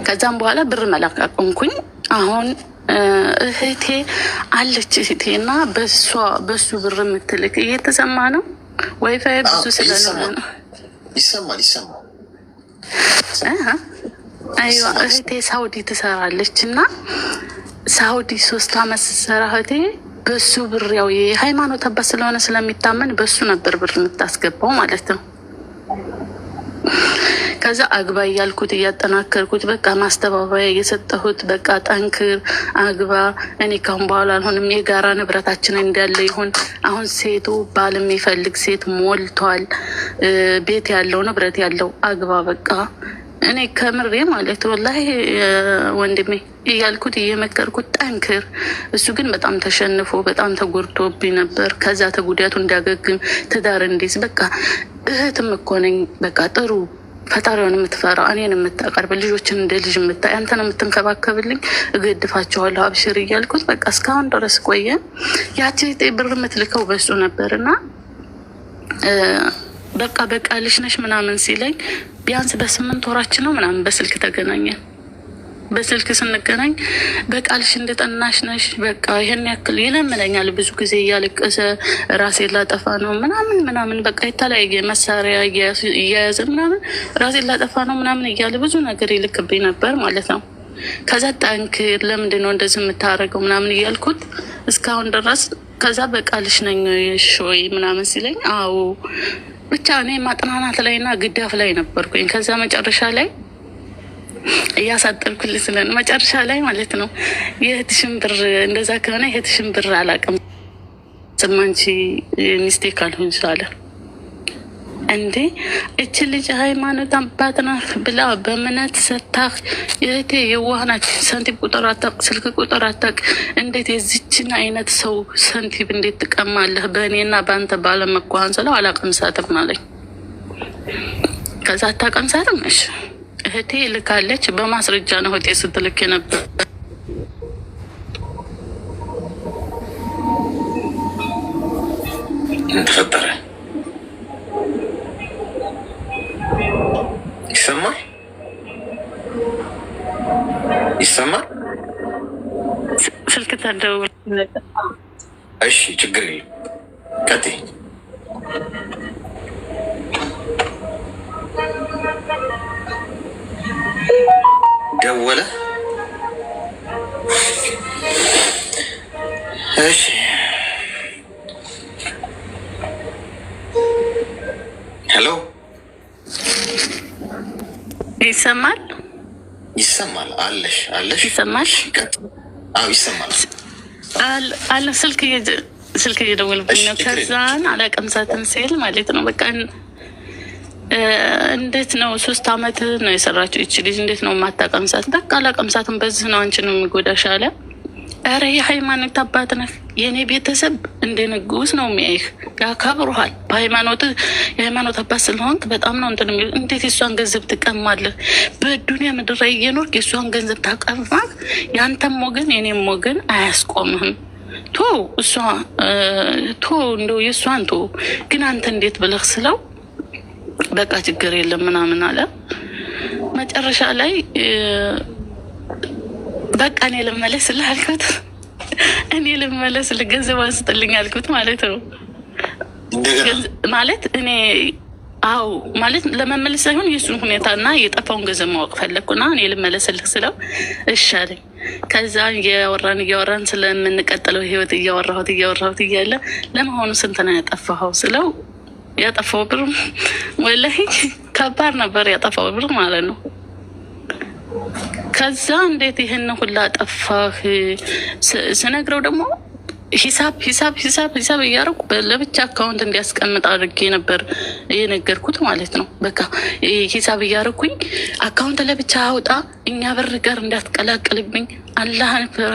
ከዛም በኋላ ብር መላክ አቆምኩኝ። አሁን እህቴ አለች እህቴና በሱ ብር የምትልክ እየተሰማ ነው። ዋይፋይ ብዙ ስለሆነ ነው።
ይሰማል።
አይዋ እህቴ ሳውዲ ትሰራለች እና ሳውዲ 3 ዓመት ስትሰራ እህቴ በሱ ብር ያው የሃይማኖት አባት ስለሆነ ስለሚታመን በሱ ነበር ብር የምታስገባው ማለት ነው። ከዛ አግባ እያልኩት እያጠናከርኩት በቃ ማስተባበያ እየሰጠሁት በቃ ጠንክር አግባ፣ እኔ ካሁን በኋላ አልሆንም፣ የጋራ ንብረታችን እንዳለ ይሁን። አሁን ሴቱ ባል የሚፈልግ ሴት ሞልቷል፣ ቤት ያለው ንብረት ያለው አግባ በቃ እኔ ከምሬ ማለት ወላሂ ወንድሜ እያልኩት እየመከርኩት ጠንክር። እሱ ግን በጣም ተሸንፎ በጣም ተጎድቶብኝ ነበር። ከዛ ተጉዳቱ እንዳገግም ትዳር እንዲዝ በቃ እህትም እኮ ነኝ። በቃ ጥሩ ፈጣሪውን የምትፈራ እኔን የምታቀርብ ልጆችን እንደ ልጅ የምታይ አንተን የምትንከባከብልኝ እገድፋቸዋለሁ አብሽር እያልኩት በቃ እስካሁን ድረስ ቆየ። ያቺ ብር የምትልከው በሱ ነበር እና በቃ በቃልሽ ነሽ ምናምን ሲለኝ ቢያንስ በ8 ወራችን ነው ምናምን በስልክ ተገናኘን። በስልክ ስንገናኝ በቃልሽ እንደጠናሽ ነሽ በቃ ይሄን ያክል ይለምነኛል። ብዙ ጊዜ እያለቀሰ ራሴን ላጠፋ ነው ምናምን በቃ የተለያየ መሳሪያ እያያዘ ምናምን ራሴን ላጠፋ ነው ምናምን እያለ ብዙ ነገር ይልክብኝ ነበር ማለት ነው። ከዛ ጠንክር፣ ለምንድን ነው እንደዚህ የምታደርገው ምናምን እያልኩት እስካሁን ድረስ ከዛ በቃልሽ ነኝ ሾይ ምናምን ሲለኝ አዎ ብቻ እኔ ማጥናናት ላይ እና ግዳፍ ላይ ነበርኩኝ። ከዛ መጨረሻ ላይ እያሳጠርኩልኝ ስለን መጨረሻ ላይ ማለት ነው የእህትሽን ብር እንደዛ ከሆነ የእህትሽን ብር አላውቅም ስማንቺ ሚስቴክ አልሆንሽ አለ። እንዴ እች ልጅ ሃይማኖት አባት ናት ብላ በእምነት ሰታህ እህቴ የዋህናች ሳንቲም ቁጥር አታውቅ፣ ስልክ ቁጥር አታውቅ። እንዴት የዚችን አይነት ሰው ሳንቲም እንዴት ትቀማለህ? በእኔና በአንተ ባለመኳን ስለው አላቀምሳትም አለኝ። ከዛ አታቀምሳትም? እሺ እህቴ ልካለች፣ በማስረጃ ነው እህቴ ስትልክ ነበር።
ተፈጠረ ይሰማል።
ስልክ ተደውል።
እሺ ችግር የለም ቀጥይ። ደወለ። እሺ ሄሎ
ይሰማል?
ይሰማል። አለሽ
ይሰማል?
አዎ ይሰማል
አለ። ስልክ እየደወልኩኝ ነው። ከዛን አላቀምሳትም ሲል ማለት ነው በቃ እንዴት ነው 3 አመት ነው የሰራችው ይቺ ልጅ፣ እንዴት ነው የማታቀምሳት? በቃ አላቀምሳትም፣ በዚህ ነው አንቺን የሚጎዳሽ አለ። ኧረ የሃይማኖት አባት ነህ፣ የእኔ ቤተሰብ እንደ ንጉስ ነው የሚያይህ፣ ያከብሩሃል። የሃይማኖት አባት ስለሆንክ በጣም ነው እንትን የሚል። እንዴት የእሷን ገንዘብ ትቀማለህ? በዱኒያ ምድር ላይ እየኖርክ የእሷን ገንዘብ ታቀርፋት? የአንተም ወገን የኔም ወገን አያስቆምህም። እሷ እንደው የእሷን ግን አንተ እንዴት ብለህ ስለው በቃ ችግር የለም ምናምን አለ። መጨረሻ ላይ በቃ እኔ ልመለስ አልኩት። ገንዘብ አንስጥልኝ አልኩት ማለት ነው። ማለት እኔ አው ማለት ለመመለስ ሳይሆን የእሱን ሁኔታና የጠፋውን ገንዘብ ማወቅ ፈለግኩና እኔ ልመለስልህ ስለው እሺ አለኝ። ከዛ እያወራን ስለምንቀጥለው ህይወት እያወራሁት እያለ ለመሆኑ ስንት ነው ያጠፋኸው ስለው ያጠፋው ብር ወላሂ ከባድ ነበር፣ ያጠፋው ብር ማለት ነው። ከዛ እንዴት ይሄን ሁላ ጠፋህ ስነግረው ደግሞ ሂሳብ እያደረኩ ለብቻ አካውንት እንዲያስቀምጥ አድርጌ ነበር የነገርኩት ማለት ነው። በቃ ሂሳብ እያደረኩኝ አካውንት ለብቻ አውጣ፣ እኛ በር ጋር እንዳትቀላቅልብኝ፣ አላህን ፍራ፣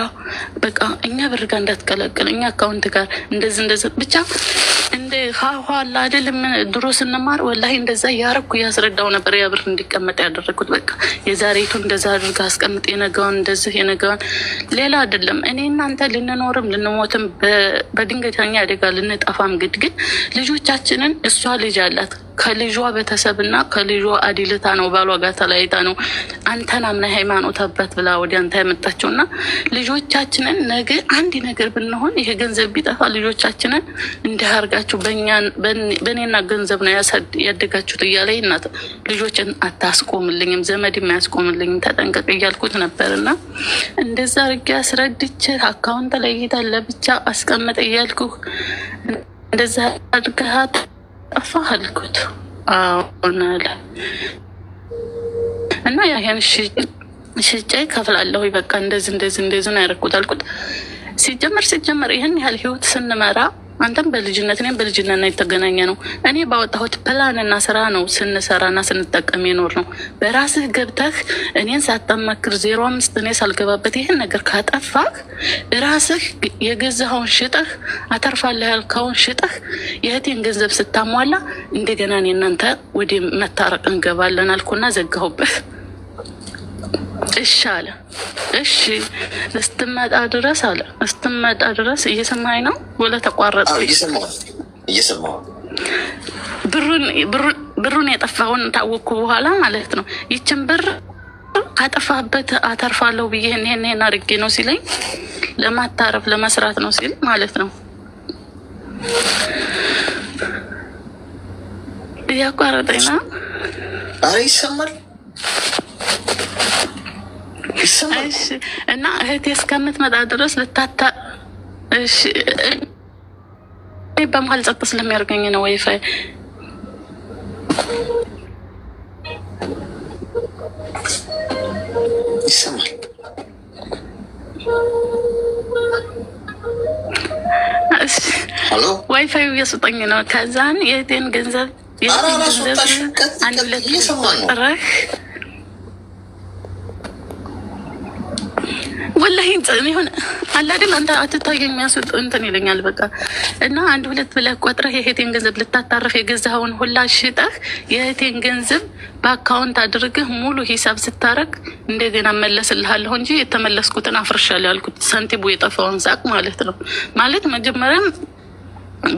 በቃ እኛ በር ጋር እንዳትቀላቅል፣ እኛ አካውንት ጋር እንደዚህ ብቻ እንደ ሀኋላ አይደለም። ድሮ ስንማር ወላሂ እንደዛ እያደረኩ እያስረዳው ነበር ያ ብር እንዲቀመጥ ያደረግኩት። በቃ የዛሬቱ እንደዛ አድርጋ አስቀምጥ፣ የነገውን እንደዚህ፣ የነገውን ሌላ አይደለም። እኔ እናንተ ልንኖርም ልንሞትም በድንገተኛ አደጋ ልንጠፋም ግን ልጆቻችንን እሷ ልጅ አላት ከልጇ ቤተሰብና ከልጇ አዲልታ ነው ባሏ ጋር ተለያይታ ነው አንተን አምና ሃይማኖት አባት ብላ ወደ አንተ ያመጣቸውና ልጆቻችንን ነገ አንድ ነገር ብንሆን ይሄ ገንዘብ ቢጠፋ ልጆቻችንን እንዲያርጋችሁ በእኔና ገንዘብ ነው ያደጋችሁት እያለ እናት ልጆችን አታስቆምልኝም፣ ዘመድ የማያስቆምልኝም፣ ተጠንቀቅ እያልኩት ነበርና እንደዛ አድርጌ አስረድቼ አካውንት ላይ ለብቻ አስቀምጥ እያልኩ እንደዛ አድርገሃት ጠፋህ አልኩት። አዎን አለ እና ያን ሽጬ ከፍላለሁ። በቃ እንደዚህ ነው ያደረኩት አልኩት። ሲጀመር ይህን ያህል ህይወት ስንመራ አንተም በልጅነት እኔም በልጅነት ነው የተገናኘ ነው። እኔ ባወጣሁት ፕላንና ስራ ነው ስንሰራና ስንጠቀም የኖር ነው። በራስህ ገብተህ እኔን ሳታማክር 05 እኔ ሳልገባበት ይህን ነገር ካጠፋህ ራስህ የገዛኸውን ሽጠህ አተርፋለህ ያልከውን ሽጠህ የእህቴን ገንዘብ ስታሟላ እንደገና እኔ እናንተ ወደ መታረቅ እንገባለን አልኩና ዘጋሁበት። እሺ አለ። እሺ እስትመጣ ድረስ አለ። እስትመጣ ድረስ እየሰማኝ ነው ወለ ተቋረጠ?
እየሰማሁ
ብሩን የጠፋውን ታወቅኩ በኋላ ማለት ነው። ይችን ብር ካጠፋህበት አተርፋለሁ ብዬ ይሄን አድርጌ ነው ሲለኝ ለማታረፍ ለመስራት ነው ሲል ማለት ነው። እያቋረጠኝ ነው።
አረ ይሰማል።
እሺ እና እህቴ እስከምትመጣ ድረስ ልታታ እሺ በመሀል ጸጥ ስለሚያደርገኝ ነው ዋይፋይ
ይሰማል።
ዋይፋዩ እየሰጠኝ ነው። ከዛን የእህቴን ገንዘብ አንድ ሁለት ጥረህ ወላሂ ሆነ አላደል አንተ አትታየኝ የሚያስወጥ እንትን ይለኛል። በቃ እና አንድ ሁለት ብለህ ቆጥረህ የእህቴን ገንዘብ ልታታረፍ የገዛኸውን ሁላ ሽጠህ የእህቴን ገንዘብ በአካውንት አድርገህ ሙሉ ሂሳብ ስታረግ እንደገና መለስልሃለሁ እንጂ የተመለስኩትን አፍርሻለሁ ያልኩት ሳንቲሙ የጠፋውን ሳቅ ማለት ነው። ማለት መጀመሪያም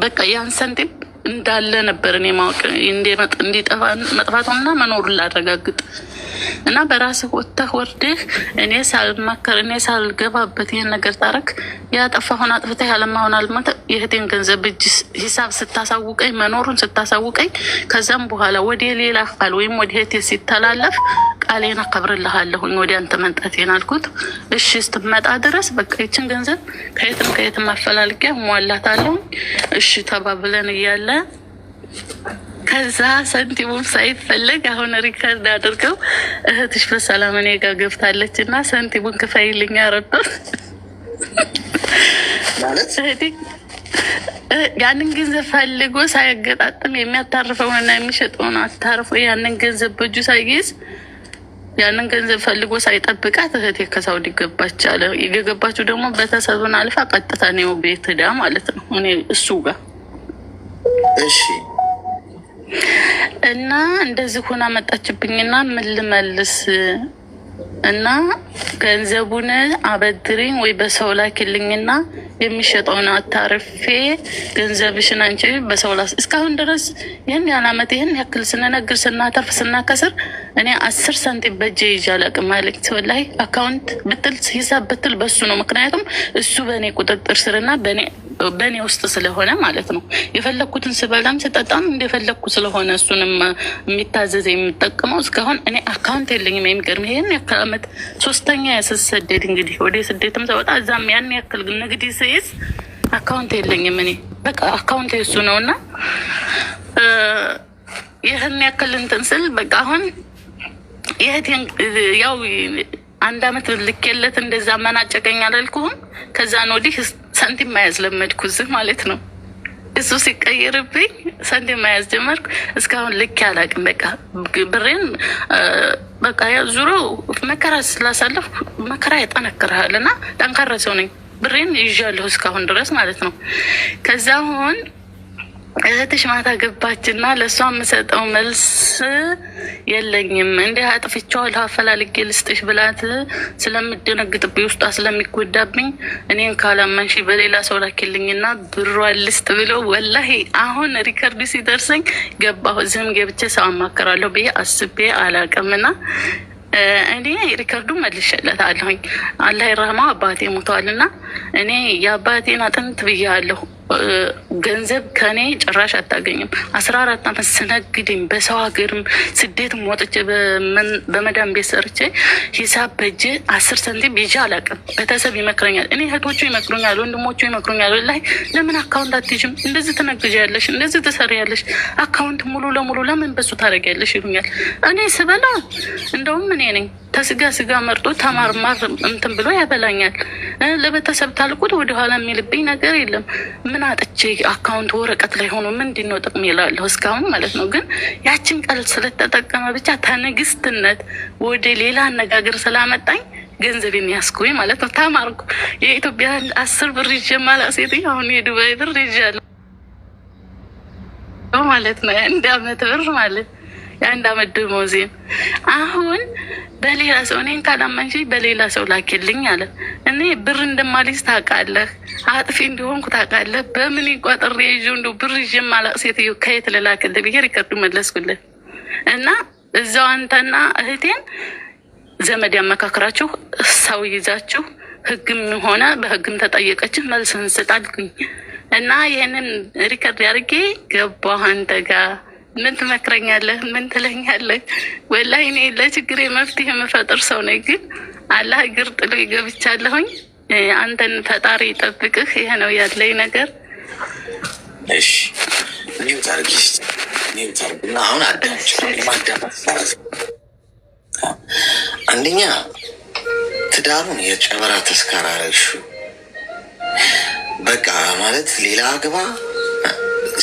በቃ ያን ሳንቲም እንዳለ ነበር እኔ ማወቅ እንዲጠፋ መጥፋቱና መኖሩን ላረጋግጥ እና በራስህ ወጥተህ ወርደህ እኔ ሳልማከር እኔ ሳልገባበት ይሄን ነገር ታረክ ያጠፋሁን አጥፍተህ ያለማሁን አልሞተ የእህቴን ገንዘብ እጅ ሂሳብ ስታሳውቀኝ መኖሩን ስታሳውቀኝ ከዛም በኋላ ወደ ሌላ ቃል ወይም ወደ እህቴ ሲተላለፍ ቃሌን አከብርልሃለሁኝ ወደ አንተ መንጣቴን አልኩት። እሺ ስትመጣ ድረስ በቃ ይችን ገንዘብ ከየትም አፈላልጌ ሟላታለሁ። እሺ ተባብለን እያለ ከዛ ሳንቲሙም ሳይፈለግ አሁን ሪከርድ አድርገው እህትሽ በሰላም እኔ ጋር ገብታለች እና ሳንቲሙን ክፈይልኝ አረዶት ማለት ያንን ገንዘብ ፈልጎ ሳያገጣጥም የሚያታርፈውንና የሚሸጠውን አታርፎ ያንን ገንዘብ በእጁ ሳይይዝ ያንን ገንዘብ ፈልጎ ሳይጠብቃት እህቴ ከሳውዲ ገባች አለ። የገባችው ደግሞ ቤተሰብን አልፋ ቀጥታ ነው ቤት ሄዳ ማለት ነው እኔ እሱ ጋር
እሺ
እና እንደዚህ ሆና መጣችብኝና ምን ልመልስ እና ገንዘቡን አበድሪኝ ወይ በሰው ላኪልኝና የሚሸጠውን አታርፌ ገንዘብሽን አንቺ በሰው ላስ እስካሁን ድረስ ይህን ያን አመት ይህን ያክል ስንነግር ስናተርፍ ስናከስር እኔ 10 ሳንቲም በእጄ ይዤ አላውቅም ማለት ወላሂ አካውንት ብትል ሂሳብ ብትል በሱ ነው። ምክንያቱም እሱ በእኔ ቁጥጥር ስርና በእኔ ውስጥ ስለሆነ ማለት ነው። የፈለግኩትን ስበላም ስጠጣም እንደፈለግኩ ስለሆነ እሱንም የሚታዘዝ የሚጠቅመው እስካሁን እኔ አካውንት የለኝም። የሚገርም ይሄን ያክል አመት 3ኛ ስሰደድ እንግዲህ ወደ ስደትም ሰወጣ እዛም ያን ያክል ንግድ ስይዝ አካውንት የለኝም። እኔ በቃ አካውንት የሱ ነው እና ይህን ያክል እንትን ስል በቃ አሁን ይህቴን ያው 1 አመት ልኬለት እንደዛ መናጨቀኝ አላልኩህም። ከዛን ወዲህ ሳንቲም መያዝ ለመድኩ እዚህ ማለት ነው። እሱ ሲቀየርብኝ ሳንቲም መያዝ ጀመርኩ። እስካሁን ልኬ አላውቅም። በቃ ብሬን በቃ ዙሮ መከራ ስላሳለፍ መከራ ያጠነክርሃል እና ጠንካራ ሰው ነኝ። ብሬን ይዣለሁ እስካሁን ድረስ ማለት ነው። ከዛ አሁን እህትሽ ማታ ገባችና ለእሷ የምሰጠው መልስ የለኝም። እንዲህ አጥፍቼዋለሁ አፈላልጌ ልስጥሽ ብላት ስለምደነግጥብኝ ውስጧ ስለሚጎዳብኝ እኔን ካላመንሽ በሌላ ሰው ላኪልኝና ብሯን ልስጥ ብለው ወላሂ አሁን ሪከርዱ ሲደርሰኝ ገባሁ። እዚህም ገብቼ ሰው አማከራለሁ ብዬ አስቤ አላውቅምና እኔ ሪከርዱ መልሼለታለሁኝ። አላህ ይርሐመው አባቴ ሞተዋልና እኔ የአባቴን አጥንት ብያለሁ። ገንዘብ ከኔ ጭራሽ አታገኝም። 14 አመት ስነግድኝ በሰው ሀገርም ስደትም ወጥቼ በመዳም ቤት ሰርቼ ሂሳብ በእጄ 10 ሳንቲም ይዤ አላውቅም። ቤተሰብ ይመክረኛል፣ እኔ እህቶቹ ይመክሩኛል፣ ወንድሞቹ ይመክሩኛል። ላይ ለምን አካውንት አትይዥም? እንደዚህ ትነግጃለሽ፣ እንደዚህ ትሰሪያለሽ፣ አካውንት ሙሉ ለሙሉ ለምን በሱ ታደርጊያለሽ ይሉኛል። እኔ ስበላ እንደውም እኔ ነኝ ተስጋ ስጋ መርጦ ተማርማር እንትን ብሎ ያበላኛል። ለቤተሰብ ታልቁት ወደኋላ የሚልብኝ ነገር የለም። ምን አጥቼ አካውንት ወረቀት ላይ ሆኖ ምንድን ነው ጥቅም ይላለሁ እስካሁን ማለት ነው። ግን ያችን ቃል ስለተጠቀመ ብቻ ተንግስትነት ወደ ሌላ አነጋገር ስላመጣኝ ገንዘቤን ያስኩኝ ማለት ነው። ተማርኩ። የኢትዮጵያ 10 ብር ይዤ ማላቅ ሴትዮ አሁን የዱባይ ብር ይዣለሁ ማለት ነው። የአንድ አመት ብር ማለት የአንድ አመት ደሞዜን አሁን በሌላ ሰው እኔን ካላመንሽ በሌላ ሰው ላኪልኝ አለ። እኔ ብር እንደማልይዝ ታውቃለህ፣ አጥፊ እንደሆንኩ ታውቃለህ። በምን ቆጥሬ ይዤ እንደው ብር ይዤ ማላቅ ሴትዮ ከየት ልላክልህ ብዬ ሪከርዱ መለስኩልን እና እዛው አንተና እህቴን ዘመድ ያመካክራችሁ ሰው ይዛችሁ ህግም ሆነ በህግም ተጠየቀች መልስ እንስጣልኩኝ እና ይህንን ሪከርድ ያድርጌ ገባሁ አንተ ጋር። ምን ትመክረኛለህ? ምን ትለኛለህ? ወላሂ እኔ ለችግሬ መፍትሄ የምፈጥር ሰው ነኝ። ግን አላህ እግር ጥሎ ይገብቻለሁኝ። አንተን ፈጣሪ ይጠብቅህ። ይሄ ነው ያለኝ ነገር።
እሺ እኔም ታርግና አሁን አዳምጭ ማዳመጥ አንደኛ ትዳሩን የጨበራ ተስካር አረግሽው። በቃ ማለት ሌላ አግባ።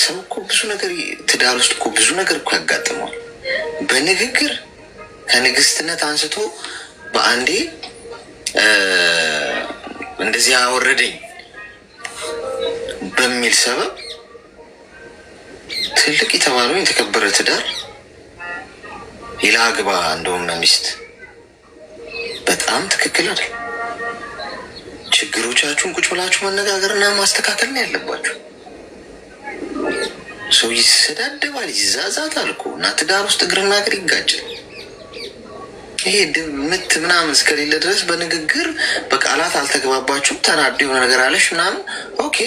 ሰው እኮ ብዙ ነገር ትዳር ውስጥ እኮ ብዙ ነገር እኮ ያጋጥመዋል። በንግግር ከንግስትነት አንስቶ በአንዴ እንደዚህ አወረደኝ በሚል ሰበብ ትልቅ የተባለው የተከበረ ትዳር ሌላ አግባ እንደውም ሚስት በጣም ትክክል አይደል። ችግሮቻችሁን ቁጭ ብላችሁ መነጋገርና ማስተካከል ነው ያለባችሁ። ሰው ይሰዳደባል፣ ይዛዛታል እኮ እና ትዳር ውስጥ እግርና እግር ይጋጫል። ይሄ ምት ምናምን እስከሌለ ድረስ በንግግር በቃላት አልተግባባችሁም። ተናዶ የሆነ ነገር አለሽ ምናምን ኦኬ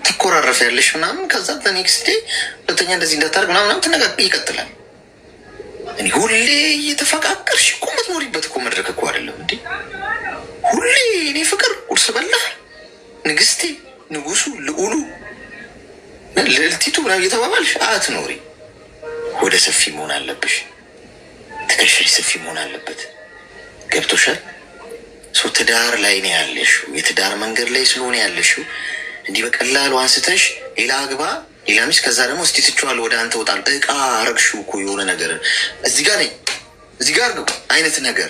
ትኮራረፍ ያለሽ ምናምን ከዛ በኔክስት ዴይ ሁለተኛ እንደዚህ እንዳታርግ ምናምን ትነጋገር ይቀጥላል። እኔ ሁሌ እየተፈቃቀርሽ እኮ የምትኖሪበት እኮ መድረክ እኮ አይደለም እንዴ። ሁሌ እኔ ፍቅር ቁርስ በላህ ንግስቴ፣ ንጉሱ፣ ልዑሉ፣ ልዕልቲቱ ምናምን እየተባባልሽ አትኖሪ። ወደ ሰፊ መሆን አለብሽ። ትከሻሽ ሰፊ መሆን አለበት። ገብቶሻል? ሰው ትዳር ላይ ነው ያለሽው። የትዳር መንገድ ላይ ስለሆነ ያለሽው እንዲህ በቀላሉ አንስተሽ ሌላ አግባ ሌላ ሚስት ከዛ ደግሞ እስቲ ትችዋለሁ ወደ አንተ ወጣል እቃ አረግሽው እኮ የሆነ ነገር እዚህ ጋር ነኝ እዚህ ጋር ነው አይነት ነገር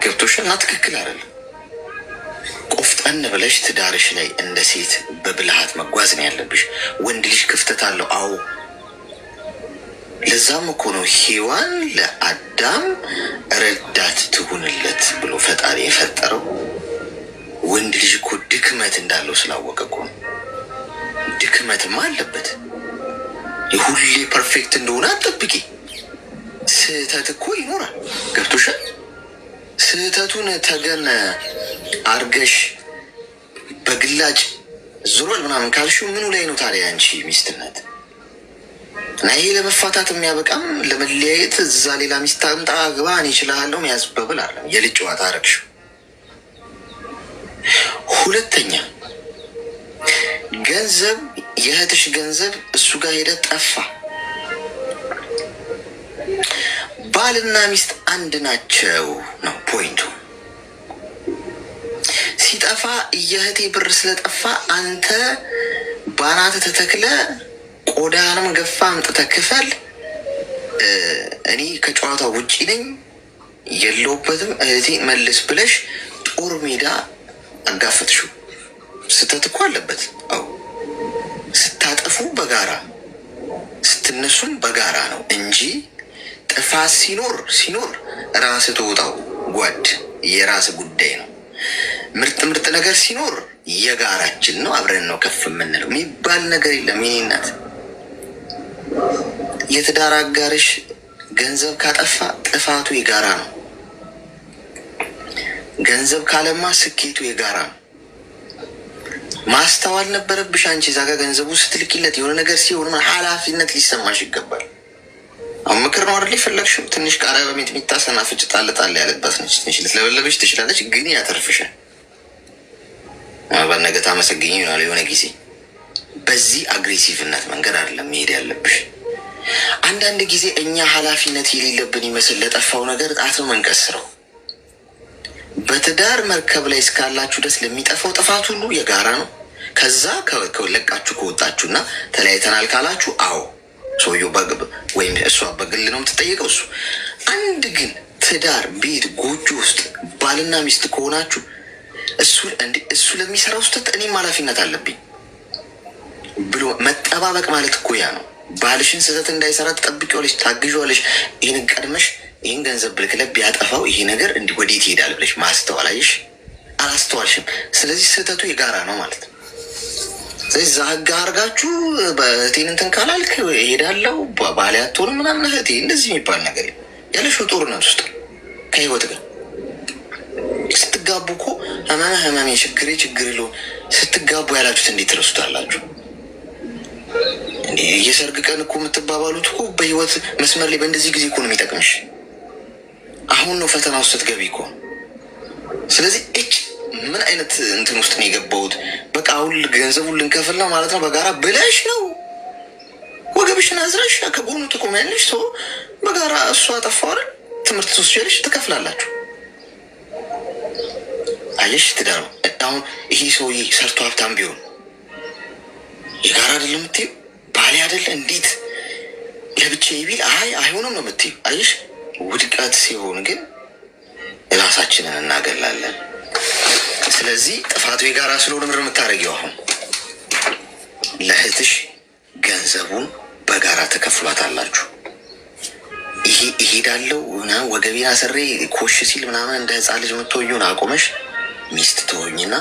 ገብቶሻል? እና ትክክል አይደለም። ቆፍጠን ብለሽ ትዳርሽ ላይ እንደ ሴት በብልሃት መጓዝ ነው ያለብሽ። ወንድ ልጅ ክፍተት አለው። አዎ ለዛም እኮ ነው ሔዋን ለአዳም ረዳት ትሁንለት ብሎ ፈጣሪ የፈጠረው። ወንድ ልጅ እኮ ድክመት እንዳለው ስላወቀ እኮ ነው። ድክመትማ አለበት። የሁሌ ፐርፌክት እንደሆነ አትጠብቂ። ስህተት እኮ ይኖራል። ገብቶሻል? ስህተቱን ተገን አርገሽ በግላጭ ዙሯል ምናምን ካልሽው ምኑ ላይ ነው ታዲያ አንቺ ሚስትነት? እና ይሄ ለመፋታት የሚያበቃም ለመለያየት እዛ ሌላ ሚስት አምጣ ግባ እኔ እችላለሁ ያስበብል አለ የልጅ ጨዋታ አረግሽው። ሁለተኛ ገንዘብ የእህትሽ ገንዘብ እሱ ጋር ሄደ ጠፋ። ባልና ሚስት አንድ ናቸው ነው ፖይንቱ። ሲጠፋ የእህቴ ብር ስለጠፋ አንተ ባናት ተተክለ ቆዳንም ገፋ አምጥተህ ክፈል፣ እኔ ከጨዋታ ውጪ ነኝ የለውበትም እህቴ መልስ ብለሽ ጦር ሜዳ አጋፈጥሽው። ስተት እኮ አለበት። አዎ ስታጠፉ በጋራ ስትነሱም በጋራ ነው እንጂ ጥፋት ሲኖር ራስ ተውጣው ጓድ የራስ ጉዳይ ነው። ምርጥ ነገር ሲኖር የጋራችን ነው፣ አብረን ነው ከፍ የምንለው የሚባል ነገር የለም። የኔ እናት የትዳር አጋርሽ ገንዘብ ካጠፋ ጥፋቱ የጋራ ነው። ገንዘብ ካለማ ስኬቱ የጋራ ነው። ማስተዋል ነበረብሽ አንቺ እዛ ጋር ገንዘቡ ስትልኪለት የሆነ ነገር ሲሆን ኃላፊነት ሊሰማሽ ይገባል። አሁን ምክር ነው አይደል የፈለግሽው? ትንሽ ቃሪያ በሚጥሚጣ ሰናፍጭ ጣል ጣል ያለባት ነች። ትንሽ ልትለበለብሽ ትችላለች፣ ግን ያተርፍሻል። በነገ ታመሰግኝ ይሆናል የሆነ ጊዜ። በዚህ አግሬሲቭነት መንገድ አይደለም መሄድ ያለብሽ። አንዳንድ ጊዜ እኛ ኃላፊነት የሌለብን ይመስል ለጠፋው ነገር ጣት ነው መንቀስረው። በትዳር መርከብ ላይ እስካላችሁ ድረስ ለሚጠፋው ጥፋት ሁሉ የጋራ ነው። ከዛ ከለቃችሁ ከወጣችሁና ተለያይተናል ካላችሁ አዎ ሰውየው ወይም እሷ በግል ነው የምትጠየቀው። እሱ አንድ ግን ትዳር ቤት ጎጆ ውስጥ ባልና ሚስት ከሆናችሁ እሱ ለሚሰራው ስህተት እኔም ኃላፊነት አለብኝ ብሎ መጠባበቅ ማለት እኮ ያ ነው። ባልሽን ስህተት እንዳይሰራ ትጠብቂዋለሽ፣ ታግዣዋለሽ። ይህን ቀድመሽ ይህን ገንዘብ ብልክለብ ቢያጠፋው ይሄ ነገር እንዲህ ወዴት ይሄዳል ብለሽ ማስተዋል። አየሽ፣ አላስተዋልሽም። ስለዚህ ስህተቱ የጋራ ነው ማለት ነው። ስለዚህ እዛ ህግ አድርጋችሁ በእህቴን እንትን ካላልክ እሄዳለሁ ባሌ አትሆንም ምናምን እህቴ እንደዚህ የሚባል ነገር ያለሽው ጦርነት ውስጥ ከህይወት ጋር ስትጋቡ እኮ ህመሜ ችግሬ ችግር ሎ ስትጋቡ ያላችሁት እንዴት ትረሱታላችሁ? የሰርግ ቀን እኮ የምትባባሉት እኮ በህይወት መስመር ላይ በእንደዚህ ጊዜ እኮ ነው የሚጠቅምሽ። አሁን ነው ፈተና ውስጥ ስትገቢ እኮ። ስለዚህ ምን አይነት እንትን ውስጥ ነው የገባሁት? በቃ አሁን ገንዘቡን ልንከፍል ነው ማለት ነው በጋራ ብለሽ ነው ወገብሽን አዝረሽ ከጎኑ ትቆሚያለሽ። ሰው በጋራ እሷ ጠፋዋል ትምህርት ትወስጃለሽ፣ ትከፍላላችሁ። አየሽ ትዳር አሁን ይሄ ሰውዬ ሰርቶ ሀብታም ቢሆን የጋራ አይደለም የምትይው ባሌ አይደለ እንዴት ለብቻዬ ቢል አይሆንም ነው የምትይው። አየሽ ውድቀት ሲሆን ግን ራሳችንን እናገላለን። ስለዚህ ጥፋቱ የጋራ ስለሆነ ምር የምታደርጊው አሁን ለእህትሽ ገንዘቡን በጋራ ተከፍሏታላችሁ። ይሄ እሄዳለሁ ወገቤን አስሬ ኮሽ ሲል ምናምን እንደ ህፃን ልጅ የምትሆኙን አቆመሽ ሚስት ትሆኝና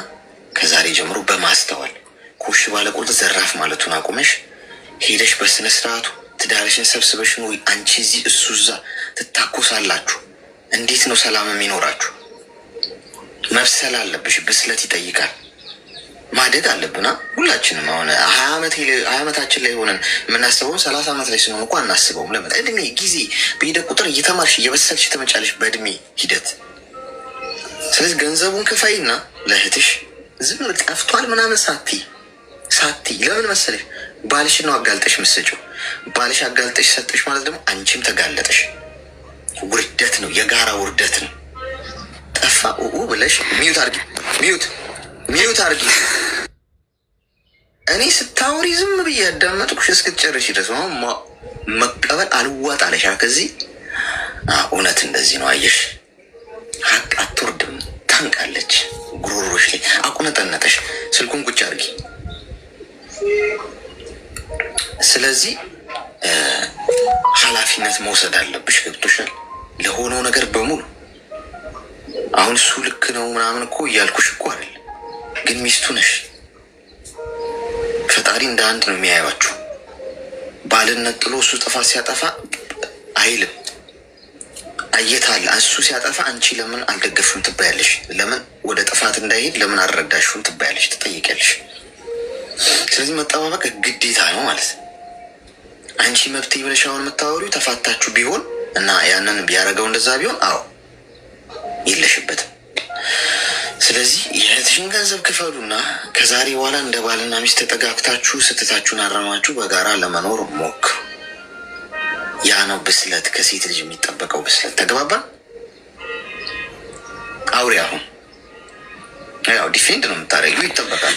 ከዛሬ ጀምሮ በማስተዋል ኮሽ ባለ ቁርጥ ዘራፍ ማለቱን አቁመሽ ሄደሽ በስነ ስርዓቱ ትዳርሽን ሰብስበሽ ነው። አንቺ እዚህ እሱ እዛ ትታኮሳላችሁ። እንዴት ነው ሰላም የሚኖራችሁ? መብሰል አለብሽ። ብስለት ይጠይቃል። ማደግ አለብና ሁላችንም አሁን 20 ዓመታችን ላይ ሆነን የምናስበውን 30 ዓመት ላይ ስንሆን እንኳ አናስበውም። ለምን? እድሜ ጊዜ በሄደ ቁጥር እየተማርሽ እየበሰልሽ ትመጫለሽ በእድሜ ሂደት። ስለዚህ ገንዘቡን ክፈይና ለእህትሽ ዝም ጠፍቷል ምናምን ሳቲ ለምን መሰለሽ ባልሽ ነው አጋልጠሽ ምሰጪው። ባልሽ አጋልጠሽ ሰጠሽ ማለት ደግሞ አንቺም ተጋለጠሽ። ውርደት ነው፣ የጋራ ውርደት ነው። ጠፋ ብለሽ ሚዩት አርጊ። እኔ ስታወሪ ዝም ብዬ ያዳመጥኩሽ እስክትጨርሽ ድረስ መቀበል አልዋጣለሽ። ከዚህ እውነት እንደዚህ ነው። አየሽ ሀቅ አትወርድም፣ ታንቃለች። ጉሮሮሽ ላይ አቁነጠነጠሽ። ስልኩን ቁጭ አርጊ። ስለዚህ ኃላፊነት መውሰድ አለብሽ። ገብቶሻል? ለሆነው ነገር በሙሉ አሁን እሱ ልክ ነው ምናምን እኮ እያልኩሽ እኮ አይደል፣ ግን ሚስቱ ነሽ። ፈጣሪ እንደ አንድ ነው የሚያዩዋችሁ። ባልነት ጥሎ እሱ ጥፋት ሲያጠፋ አይልም። አየታለ እሱ ሲያጠፋ አንቺ ለምን አልደገፍሽም ትባያለሽ። ለምን ወደ ጥፋት እንዳይሄድ ለምን አልረዳሽም ትባያለሽ፣ ትጠይቂያለሽ። ስለዚህ መጠባበቅ ግዴታ ነው ማለት ነው። አንቺ መብት ብለሽ አሁን የምታወሪው ተፋታችሁ ቢሆን እና ያንን ቢያደርገው እንደዛ ቢሆን አዎ የለሽበትም። ስለዚህ የእህትሽን ገንዘብ ክፈሉና ከዛሬ በኋላ እንደ ባልና ሚስት ተጠጋግታችሁ ስህተታችሁን አረማችሁ በጋራ ለመኖር ሞክሩ። ያ ነው ብስለት፣ ከሴት ልጅ የሚጠበቀው ብስለት። ተግባባን? አውሪ። አሁን ያው ዲፌንድ ነው የምታደርጊው፣ ይጠበቃል።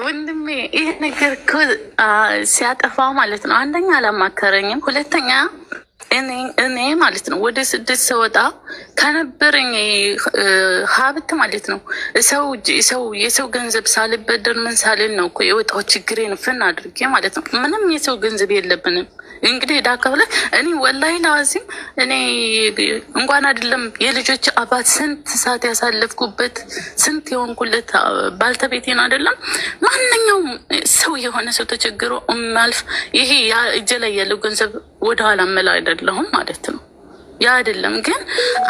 ወንድሜ ይህ ነገር እኮ ሲያጠፋ ማለት ነው። አንደኛ አላማከረኝም፣ ሁለተኛ እኔ ማለት ነው ወደ ስደት ስወጣ ከነበረኝ ሀብት ማለት ነው የሰው ገንዘብ ሳልበደር ምን ሳልን ነው እኮ የወጣው። ችግሬን ፍን አድርጌ ማለት ነው። ምንም የሰው ገንዘብ የለብንም። እንግዲህ ዳ ከፍለ እኔ ወላሂ ላዚም እኔ እንኳን አይደለም የልጆች አባት ስንት ሰዓት ያሳለፍኩበት ስንት የሆንኩለት ባልተቤቴን አይደለም ማንኛውም ሰው የሆነ ሰው ተቸግሮ ማልፍ ይሄ እጄ ላይ ያለው ገንዘብ ወደኋላ መላ አይደለሁም ማለት ነው። ያ አይደለም ግን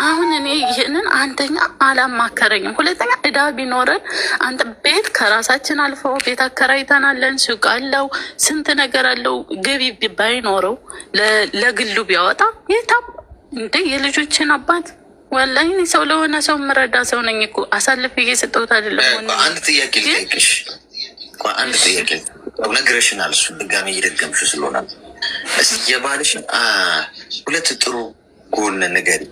አሁን እኔ ይህንን አንደኛ አላማከረኝም፣ ሁለተኛ እዳ ቢኖረን አንተ ቤት ከራሳችን አልፎ ቤት አከራይተናለን፣ ሱቅ አለው፣ ስንት ነገር አለው። ገቢ ባይኖረው ለግሉ ቢያወጣ የታም እንደ የልጆችን አባት ወላሂ እኔ ሰው ለሆነ ሰው የምረዳ ሰው ነኝ እኮ አሳልፍ እየሰጠሁት አይደለም።
አንድ ጥያቄ ልጠይቅሽ። አንድ ጥያቄ ነግረሽናል፣ እሱ ድጋሜ እየደገምሽ ስለሆነ እስኪ የባልሽን ሁለት ጥሩ ጎን ንገሪ።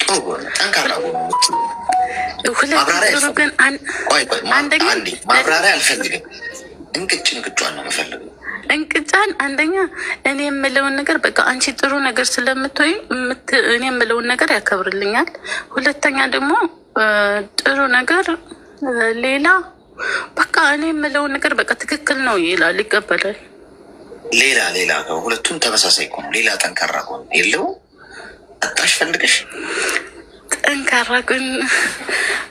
ጥሩ ጎን፣ ጠንካራ ጎን ማብራሪያ አልፈልግም። እንቅጯን ነው የምፈልገው።
እንቅጫን አንደኛ እኔ የምለውን ነገር በቃ አንቺ ጥሩ ነገር ስለምትወይ እኔ የምለውን ነገር ያከብርልኛል። ሁለተኛ ደግሞ ጥሩ ነገር ሌላ በቃ እኔ የምለውን ነገር በቃ ትክክል ነው ይላል፣ ይቀበላል።
ሌላ ሁለቱም ተመሳሳይ እኮ ነው። ሌላ ጠንካራ ጎን የለው አጣሽ ፈልገሽ
ጠንካራ ጎን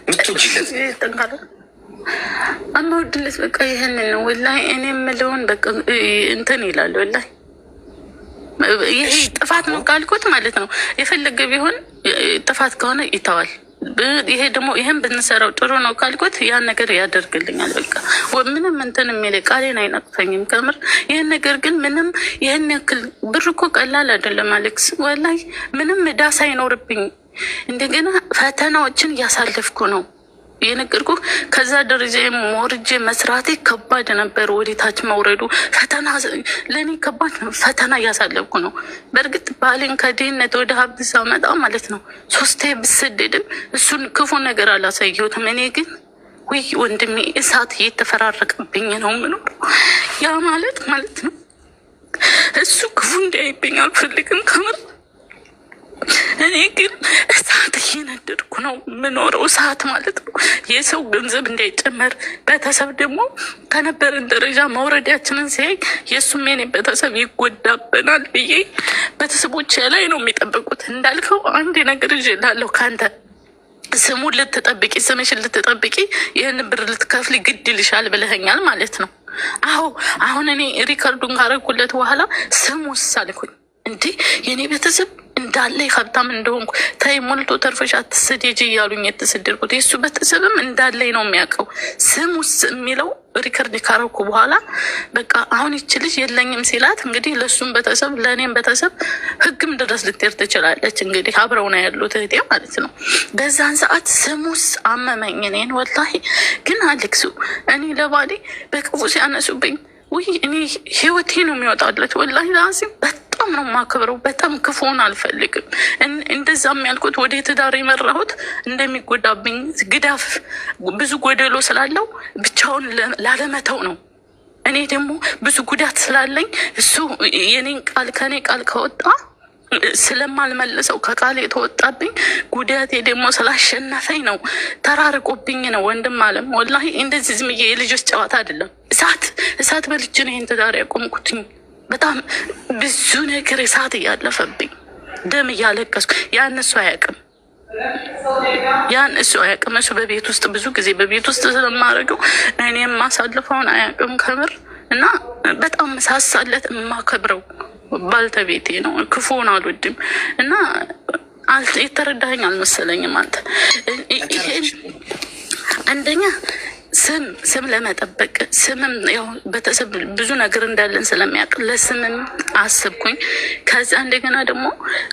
ምትወጂለት
ጠንካራ አማውድለት በቃ ይሄንን ነው ወላሂ እኔ የምለውን በቃ እንትን ይላል ወላሂ። ይሄ ጥፋት ነው ካልኩት ማለት ነው የፈለገ ቢሆን ጥፋት ከሆነ ይተዋል። ይሄ ደግሞ ይሄን ብንሰራው ጥሩ ነው ካልኩት ያን ነገር ያደርግልኛል። በቃ ምንም እንትን የሚል ቃሌን አይነቅፈኝም ከምር። ይህን ነገር ግን ምንም ይህን ያክል ብር እኮ ቀላል አይደለም አሌክስ ወላሂ። ምንም ዕዳ ሳይኖርብኝ እንደገና ፈተናዎችን እያሳለፍኩ ነው የነገርኩህ። ከዛ ደረጃ ወርጄ መስራቴ ከባድ ነበር። ወደታች መውረዱ ፈተና ለእኔ ከባድ ነው። ፈተና እያሳለፍኩ ነው። በእርግጥ ባሌን ከድህነት ወደ ሀብት ሳመጣ ማለት ነው 3 ብሰደድም እሱን ክፉ ነገር አላሳየሁትም። እኔ ግን ውይ ወንድሜ እሳት እየተፈራረቀብኝ ነው ምኖር። ያ ማለት ነው እሱ ክፉ እንዳይብኝ አልፈልግም ከምር። እኔ ግን እሳት እየነደድኩ ነው ምኖረው። እሳት ማለት ነው የሰው ገንዘብ እንዳይጨመር፣ ቤተሰብ ደግሞ ከነበረን ደረጃ መውረዳችንን ሲያይ የእሱም የኔ ቤተሰብ ይጎዳብናል ብዬ ቤተሰቦች ላይ ነው የሚጠብቁት። እንዳልከው አንድ ነገር እላለሁ ከአንተ ስሙን ልትጠብቂ ስምሽን ልትጠብቂ ይህን ብር ልትከፍሊ ግድ ይልሻል ብለኸኛል ማለት ነው። አዎ አሁን እኔ ሪከርዱን ካረኩለት በኋላ ስሙስ አልኩኝ። እንዴ የኔ ቤተሰብ እንዳለ ሀብታም እንደሆንኩ ታይ ሞልቶ ተርፈሽ አትሰደጂ እያሉኝ የተሰደድኩት የእሱ ቤተሰብም እንዳለኝ ነው የሚያውቀው። ስሙስ የሚለው ሪከርድ ካረኩ በኋላ በቃ አሁን ይች ልጅ የለኝም ሲላት እንግዲህ ለእሱም ቤተሰብ ለእኔም ቤተሰብ ህግም ድረስ ልትሄድ ትችላለች። እንግዲህ አብረው ነው ያሉት እህቴ ማለት ነው። በዛን ሰዓት ስሙስ አመመኝ እኔን ወላሂ። ግን አሌክሱ እኔ ለባሌ በክፉ ሲያነሱብኝ ውይ እኔ ህይወቴ ነው የሚወጣለት ወላሂ ላዚም። በጣም ነው የማከብረው። በጣም ክፉን አልፈልግም። እንደዛም ያልኩት ወደ ትዳር የመራሁት እንደሚጎዳብኝ ግዳፍ ብዙ ጎደሎ ስላለው ብቻውን ላለመተው ነው። እኔ ደግሞ ብዙ ጉዳት ስላለኝ እሱ የኔን ቃል ከኔ ቃል ከወጣ ስለማልመልሰው ከቃል የተወጣብኝ ጉዳቴ ደግሞ ስላሸነፈኝ ነው። ተራርቆብኝ ነው ወንድም አለም ወላሂ። እንደዚህ ዝም ብዬ የልጆች ጨዋታ አይደለም። እሳት በልጅ ነው ይህን ትዳር ያቆምኩትኝ። በጣም ብዙ ነገር እሳት እያለፈብኝ ደም እያለቀስኩ ያን እሱ አያውቅም። እሱ በቤት ውስጥ ብዙ ጊዜ በቤት ውስጥ ስለማደርገው እኔ የማሳልፈውን አያውቅም ከምር። እና በጣም ሳሳለት የማከብረው ባልተቤቴ ነው። ክፉን አልወድም። እና የተረዳኸኝ አልመሰለኝም አንተ። ይሄን አንደኛ ስም ለመጠበቅ ስምም ያው ቤተሰብ ብዙ ነገር እንዳለን ስለሚያውቅ ለስምም አስብኩኝ። ከዛ እንደገና ደግሞ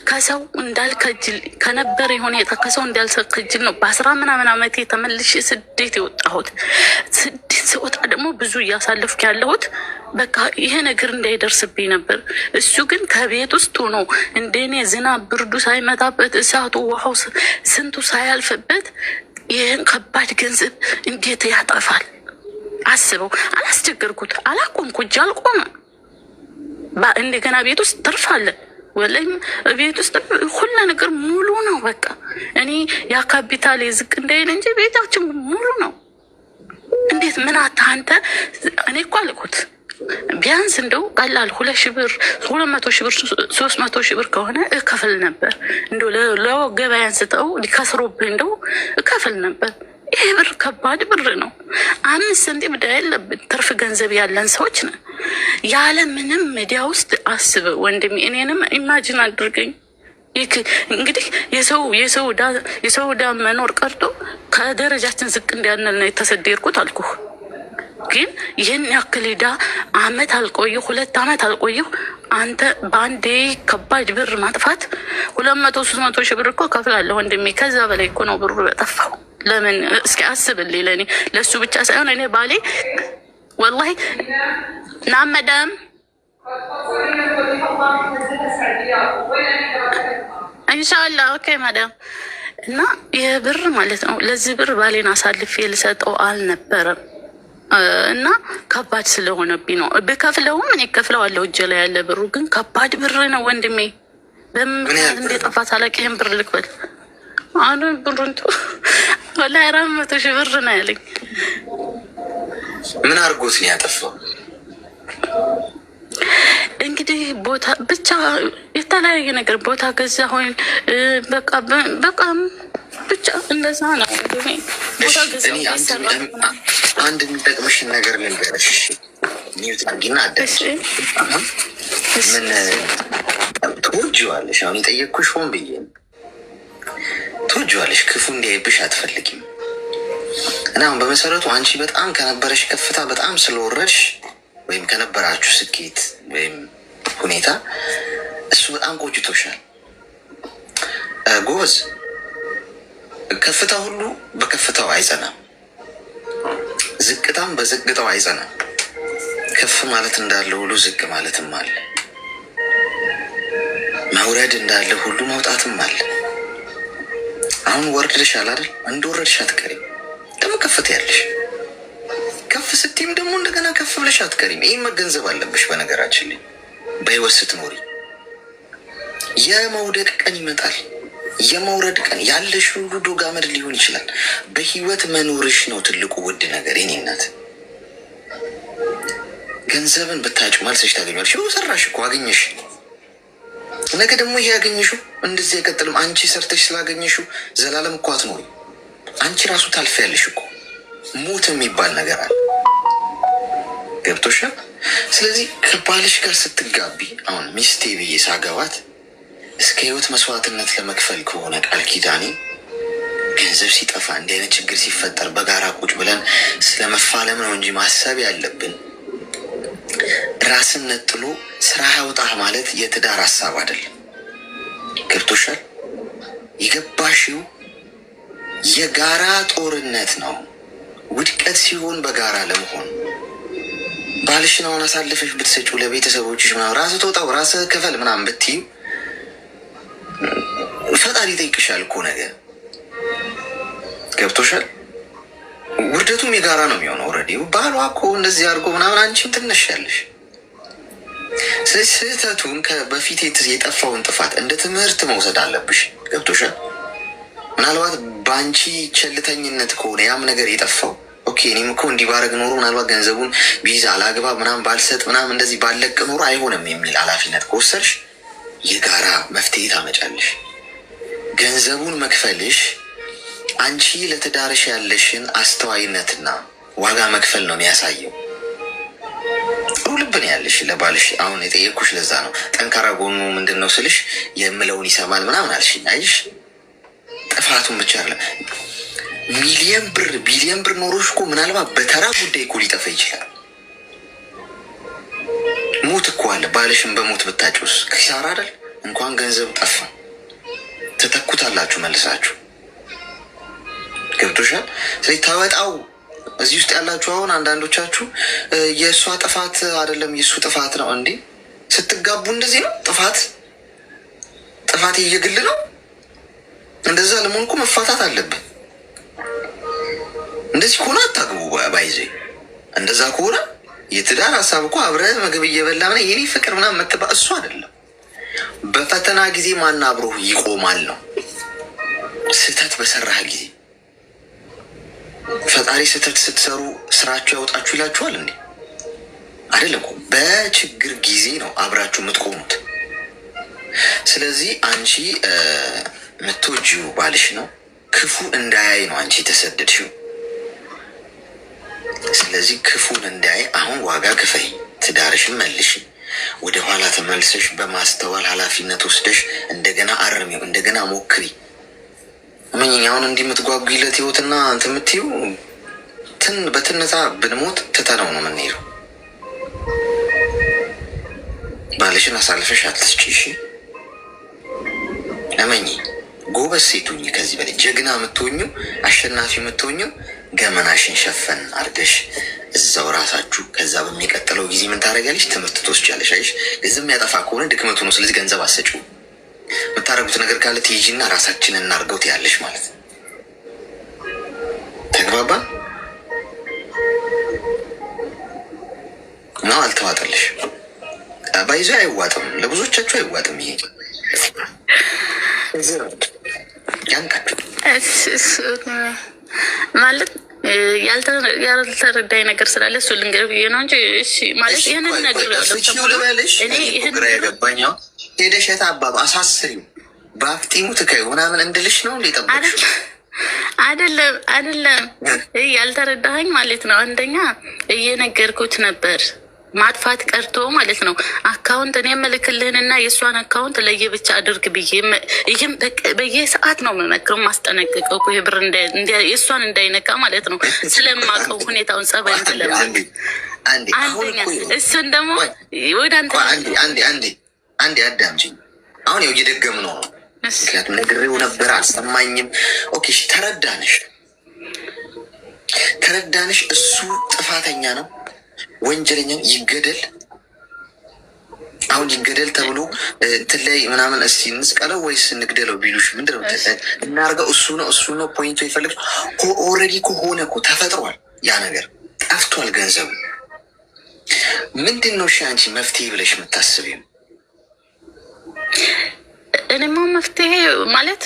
ከሰው እንዳልከጅል ከነበረ ሁኔታ ከሰው እንዳልከጅል ነው በ10 ምናምን ዓመቴ ተመልሼ ስደት የወጣሁት። ስደት ስወጣ ደግሞ ብዙ እያሳለፍኩ ያለሁት በቃ ይሄ ነገር እንዳይደርስብኝ ነበር። እሱ ግን ከቤት ውስጥ ሆኖ እንደኔ ዝናብ ብርዱ ሳይመታበት እሳቱ ውሃው ስንቱ ሳያልፍበት ይህን ከባድ ገንዘብ እንዴት ያጠፋል? አስበው። አላስቸገርኩት፣ አላቆምኩ፣ እጅ አልቆመ። እንደገና ቤት ውስጥ ትርፍ አለ ወላሂ። ቤት ውስጥ ሁሉ ነገር ሙሉ ነው። በቃ እኔ ያ ካፒታል ዝቅ እንዳይል እንጂ ቤታችን ሙሉ ነው። እንዴት ምን አንተ? እኔ እኮ አልኩት ቢያንስ እንደው ቀላል 2,000 ብር 200 ሺህ ብር 300 ሺህ ብር ከሆነ እከፍል ነበር። እንደው ለገበያ አንስተው ሊከስሩብኝ እንደው እከፍል ነበር። ይሄ ብር ከባድ ብር ነው። 5 ሳንቲም ዕዳ ያለብን ትርፍ ገንዘብ ያለን ሰዎች ነን። ያለ ምንም ሚዲያ ውስጥ አስብ ወንድሜ፣ እኔንም ኢማጂን አድርገኝ። እንግዲህ የሰው ዕዳ መኖር ቀርቶ ከደረጃችን ዝቅ እንዲያንል ነው የተሰደድኩት አልኩህ። ግን ይህን ያክል ዕዳ አመት አልቆየሁ፣ 2 አመት አልቆየሁ። አንተ በአንዴ ከባድ ብር ማጥፋት 200-300 ሺህ ብር እኮ ከፍላለሁ ወንድሜ። ከዛ በላይ እኮ ነው ብሩ የጠፋው። ለምን እስኪ አስብልኝ። ለእኔ ለእሱ ብቻ ሳይሆን እኔ ባሌ ወላሂ ናመዳም ኢንሻአላህ ኦኬ ማዳም። እና ይህ ብር ማለት ነው ለዚህ ብር ባሌን አሳልፌ ልሰጠው አልነበረም እና ከባድ ስለሆነብኝ ነው። ብከፍለውም እኔ ከፍለዋለሁ እጄ ላይ ያለ ብሩ ግን ከባድ ብር ነው ወንድሜ። በምክንያት እንደጠፋ ሳላቅ ይህን ብር ልክፈል አሁን ብሩንቱ ወላሂ 400,000 ብር ነው ያለኝ።
ምን አድርጎት ነው ያጠፋው?
እንግዲህ ቦታ ብቻ የተለያየ ነገር ቦታ ገዛ ሆን በቃ ብቻ እንደዛ ነው። ቦታ ገዛ
አንድ የሚጠቅምሽን ነገር ልንገርሽ። ኒውት አድርጊና አዳሽ ምን ትወጂዋለሽ? አሁን የጠየቅኩሽ ሆን ብዬ ትወጂዋለሽ። ክፉ እንዲያይብሽ አትፈልጊም። እና አሁን በመሰረቱ አንቺ በጣም ከነበረሽ ከፍታ በጣም ስለወረድሽ ወይም ከነበራችሁ ስኬት ወይም ሁኔታ እሱ በጣም ቆጭቶሻል። ጎበዝ፣ ከፍታ ሁሉ በከፍታው አይጸናም፣ ዝቅታም በዝቅታው አይጸናም። ከፍ ማለት እንዳለ ሁሉ ዝቅ ማለትም አለ። መውረድ እንዳለ ሁሉ መውጣትም አለ። አሁን ወርድልሻል አይደል? እንደወረድሽ አትቀሪም፣ ደግሞ ከፍታ ያለሽ ከፍ ስትይም ደግሞ እንደገና ከፍ ብለሽ አትቀሪም። ይህን መገንዘብ አለብሽ። በነገራችን ላይ በህይወት ስትኖሪ የመውደቅ ቀን ይመጣል፣ የመውረድ ቀን። ያለሽ ሁሉ ዶግ አመድ ሊሆን ይችላል። በህይወት መኖርሽ ነው ትልቁ ውድ ነገር። የኔ እናት ገንዘብን ብታጭው መልሰሽ ታገኛለሽ። ሰራሽ እኮ አገኘሽ። ነገ ደግሞ ይሄ ያገኘሽው እንደዚህ አይቀጥልም። አንቺ ሰርተሽ ስላገኘሽው ዘላለም እኮ አትኖሪ። አንቺ ራሱ ታልፊያለሽ እኮ። ሞት የሚባል ነገር አለ። ገብቶሻል? ስለዚህ ከባልሽ ጋር ስትጋቢ፣ አሁን ሚስቴ ብዬ ሳገባት እስከ ህይወት መስዋዕትነት ለመክፈል ከሆነ ቃል ኪዳኔ፣ ገንዘብ ሲጠፋ እንዲህ አይነት ችግር ሲፈጠር በጋራ ቁጭ ብለን ስለመፋለም ነው እንጂ ማሰብ ያለብን ራስን ነጥሎ ስራ ያውጣህ ማለት የትዳር ሀሳብ አይደለም። ገብቶሻል? የገባሽው የጋራ ጦርነት ነው። ውድቀት ሲሆን በጋራ ለመሆን ባልሽን አሁን አሳልፈሽ ብትሰጪው ለቤተሰቦችሽ ምናምን ራስህ ተወጣው ራስህ ክፈል ምናምን ብትይው ፈጣሪ ይጠይቅሻል እኮ ነገር። ገብቶሻል? ውርደቱም የጋራ ነው የሚሆነው። ኦልሬዲ ባሏ እኮ እንደዚህ አድርጎ ምናምን አንቺም ትነሻለሽ። ስለዚህ ስህተቱን በፊት የጠፋውን ጥፋት እንደ ትምህርት መውሰድ አለብሽ። ገብቶሻል? ምናልባት በአንቺ ቸልተኝነት ከሆነ ያም ነገር የጠፋው ኦኬ፣ እኔም እኮ እንዲህ ባረግ ኖሮ ምናልባት ገንዘቡን ቢይዝ አላግባብ ምናምን ባልሰጥ ምናምን እንደዚህ ባለቅ ኖሮ አይሆንም የሚል ኃላፊነት ከወሰድሽ የጋራ መፍትሄ ታመጫለሽ። ገንዘቡን መክፈልሽ አንቺ ለትዳርሽ ያለሽን አስተዋይነትና ዋጋ መክፈል ነው የሚያሳየው። ጥሩ ልብ ነው ያለሽ ለባልሽ። አሁን የጠየቅኩሽ ለዛ ነው። ጠንካራ ጎኑ ምንድን ነው ስልሽ የምለውን ይሰማል ምናምን አልሽኝ። አይሽ ጥፋቱን ብቻ አለ ቢሊየን ብር ኖሮሽ እኮ ምናልባት በተራ ጉዳይ እኮ ሊጠፋ ይችላል። ሞት እኮ አለ። ባልሽን በሞት ብታጭውስ ኪሳራ አይደል? እንኳን ገንዘብ ጠፋ ትተኩታላችሁ መልሳችሁ። ገብቶሻል? ስለዚህ ታወጣው እዚህ ውስጥ ያላችሁ አሁን አንዳንዶቻችሁ የእሷ ጥፋት አይደለም የእሱ ጥፋት ነው እንዴ? ስትጋቡ እንደዚህ ነው። ጥፋት የግል ነው። እንደዛ ለመሆን እኮ መፋታት አለብን። እንደዚህ ከሆነ አታግቡ ባይዘ። እንደዛ ከሆነ የትዳር ሀሳብ እኮ አብረህ ምግብ እየበላ ምናምን የኔ ፍቅር ምናምን መተባ እሱ አይደለም። በፈተና ጊዜ ማን አብሮህ ይቆማል ነው። ስህተት በሰራህ ጊዜ ፈጣሪ ስህተት ስትሰሩ ስራችሁ ያወጣችሁ ይላችኋል እንዴ? አይደለም እኮ በችግር ጊዜ ነው አብራችሁ የምትቆሙት። ስለዚህ አንቺ የምትወጂው ባልሽ ነው። ክፉ እንዳያይ ነው አንቺ የተሰደድሽው። ስለዚህ ክፉን እንዳያይ አሁን ዋጋ ክፈይ፣ ትዳርሽን መልሽ። ወደ ኋላ ተመልሰሽ በማስተዋል ኃላፊነት ወስደሽ እንደገና አርሚው፣ እንደገና ሞክሪ። አሁን እንዲህ የምትጓጉለት ህይወትና እንትን የምትይው በትነታ ብንሞት ትተነው ነው የምንሄደው። ባልሽን አሳልፈሽ አትስጪ። እሺ እመኚ። ጎበዝ ሴቱኝ ከዚህ በላይ ጀግና የምትሆኙ አሸናፊ የምትሆኙ ገመናሽን ሸፈን አድርገሽ እዛው ራሳችሁ ከዛ በሚቀጥለው ጊዜ ምን ታደርጊያለሽ? ትምህርት ትወስጃለሽ። አይሽ ገንዘብ የሚያጠፋ ከሆነ ድክመቱ ነው። ስለዚህ ገንዘብ አሰጪው። የምታደርጉት ነገር ካለ ትይጂና ራሳችንን እናድርገው ትያለሽ ማለት ነው። ተግባባ ነው? አልተዋጠልሽ ባይዞ አይዋጥም፣ ለብዙዎቻችሁ አይዋጥም። ይሄ ያንቃችሁ
ማለት ያልተረዳኝ ነገር ስላለ እሱ ልንገር ብዬ ነው እንጂ እሺ ማለት ይህንን ነገር
ግራ የገባኛው ሄደሽ የታባባ አሳስሪው በአፍጢሙ ትከዩ ምናምን እንድልሽ ነው እንዲጠብቅሽ
አይደለም ያልተረዳኸኝ ማለት ነው። አንደኛ እየነገርኩት ነበር ማጥፋት ቀርቶ ማለት ነው። አካውንት እኔ የምልክልህንና የእሷን አካውንት ለየብቻ አድርግ ብዬ ይህም በየሰዓት ነው የምመክረው ማስጠነቅቀው ይህ ብር የእሷን እንዳይነካ ማለት ነው። ስለማውቀው ሁኔታውን ጸባይን አንደኛ እሱን ደግሞ ወደ
አንዴ አዳምጪኝ። አሁን ያው እየደገም ነው ምክንያቱም ነግሬው ነበር አልሰማኝም። ኦኬ ተረዳንሽ። እሱ ጥፋተኛ ነው፣ ወንጀለኛ ይገደል። አሁን ይገደል ተብሎ እንትን ላይ ምናምን እስቲ እንስቀለው ወይስ እንግደለው ቢሉሽ ምንድነው እናርገው? እሱ ነው ፖይንቱ ይፈልግ። ኦልሬዲ ከሆነ እኮ ተፈጥሯል፣ ያ ነገር ጠፍቷል። ገንዘቡ ምንድን ነው? እሺ አንቺ መፍትሄ ብለሽ የምታስቢው?
እኔማ መፍትሄ ማለት